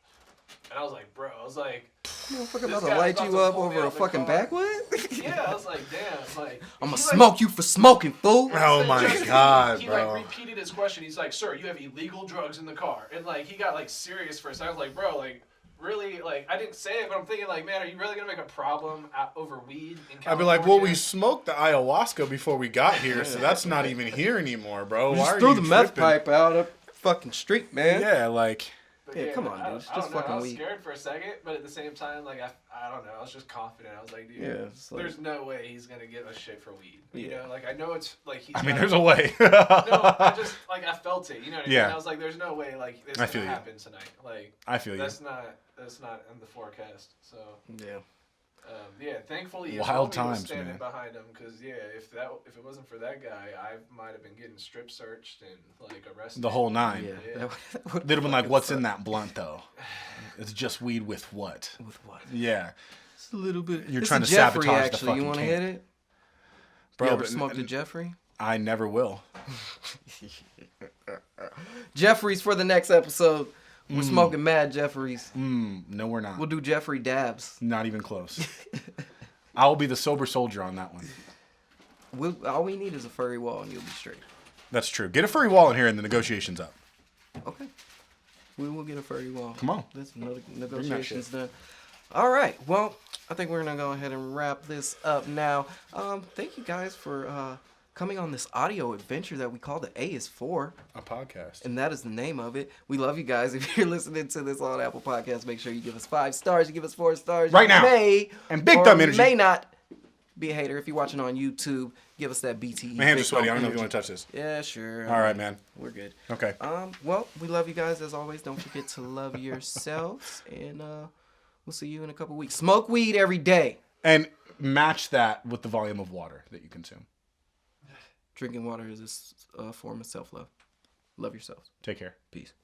And I was like, bro, Motherfucker about to light you up over a fucking backwood? yeah, I was like, damn, like, I'm gonna smoke you for smoking, fool. Oh my god, he bro. like repeated his question. He's like, sir, you have illegal drugs in the car. And like, he got like serious for a second. I was like, bro, like, really, like, I didn't say it, but I'm thinking like, man, are you really gonna make a problem over weed in California? I'd be like, well, we smoked the ayahuasca before we got here, so that's not even here anymore, bro. We Why just are threw you the meth tripping? pipe out up fucking street, man. Yeah, like. But Yeah, come on, dude. It's just fucking I was weed. scared for a second, but at the same time, like, I don't know. I was just confident. I was like, dude, it's like- there's no way he's going to give a shit for weed. You know, like, I know it's, like, he's I mean, got- there's a way. No, I just, like, I felt it. You know what I mean? Yeah. I was like, there's no way, like, this I is feel going to you. happen tonight. Like, I feel you. that's not in the forecast. So, Yeah. thankfully, his Wild homie times, was standing man. behind him because, if it wasn't for that guy, I might have been getting strip searched and, like, arrested. The whole nine. Yeah. Yeah. That They'd have been like, fucking what's suck. in that blunt, though? It's just weed with what? With what? Yeah. It's a little bit. You're It's trying a to Jeffrey, sabotage the actually. fucking You want to can. hit it? Bro, You ever but- smoked a Jeffrey? I never will. Jeffries for the next episode. We're smoking mad Jeffries. No, we're not. We'll do Jeffrey dabs. Not even close. I'll be the sober soldier on that one. All we need is a furry wall and you'll be straight. That's true. Get a furry wall in here and the negotiation's up. Okay. We will get a furry wall. Come on. This negotiation's done. All right. Well, I think we're going to go ahead and wrap this up now. Thank you guys for coming on this audio adventure that we call The A is For. A podcast. And that is the name of it. We love you guys. If you're listening to this on Apple Podcasts, make sure you give us 5 stars. You give us 4 stars. Right You now. May And big or thumb energy. may not be a hater. If you're watching on YouTube, give us that BTE. My hands are big sweaty. I thumb don't know if you energy. want to touch this. Yeah, sure. All right, man. We're good. Okay. Well, we love you guys as always. Don't forget to love yourselves. And we'll see you in a couple weeks. Smoke weed every day. And match that with the volume of water that you consume. Drinking water is a form of self-love. Love yourselves. Take care. Peace.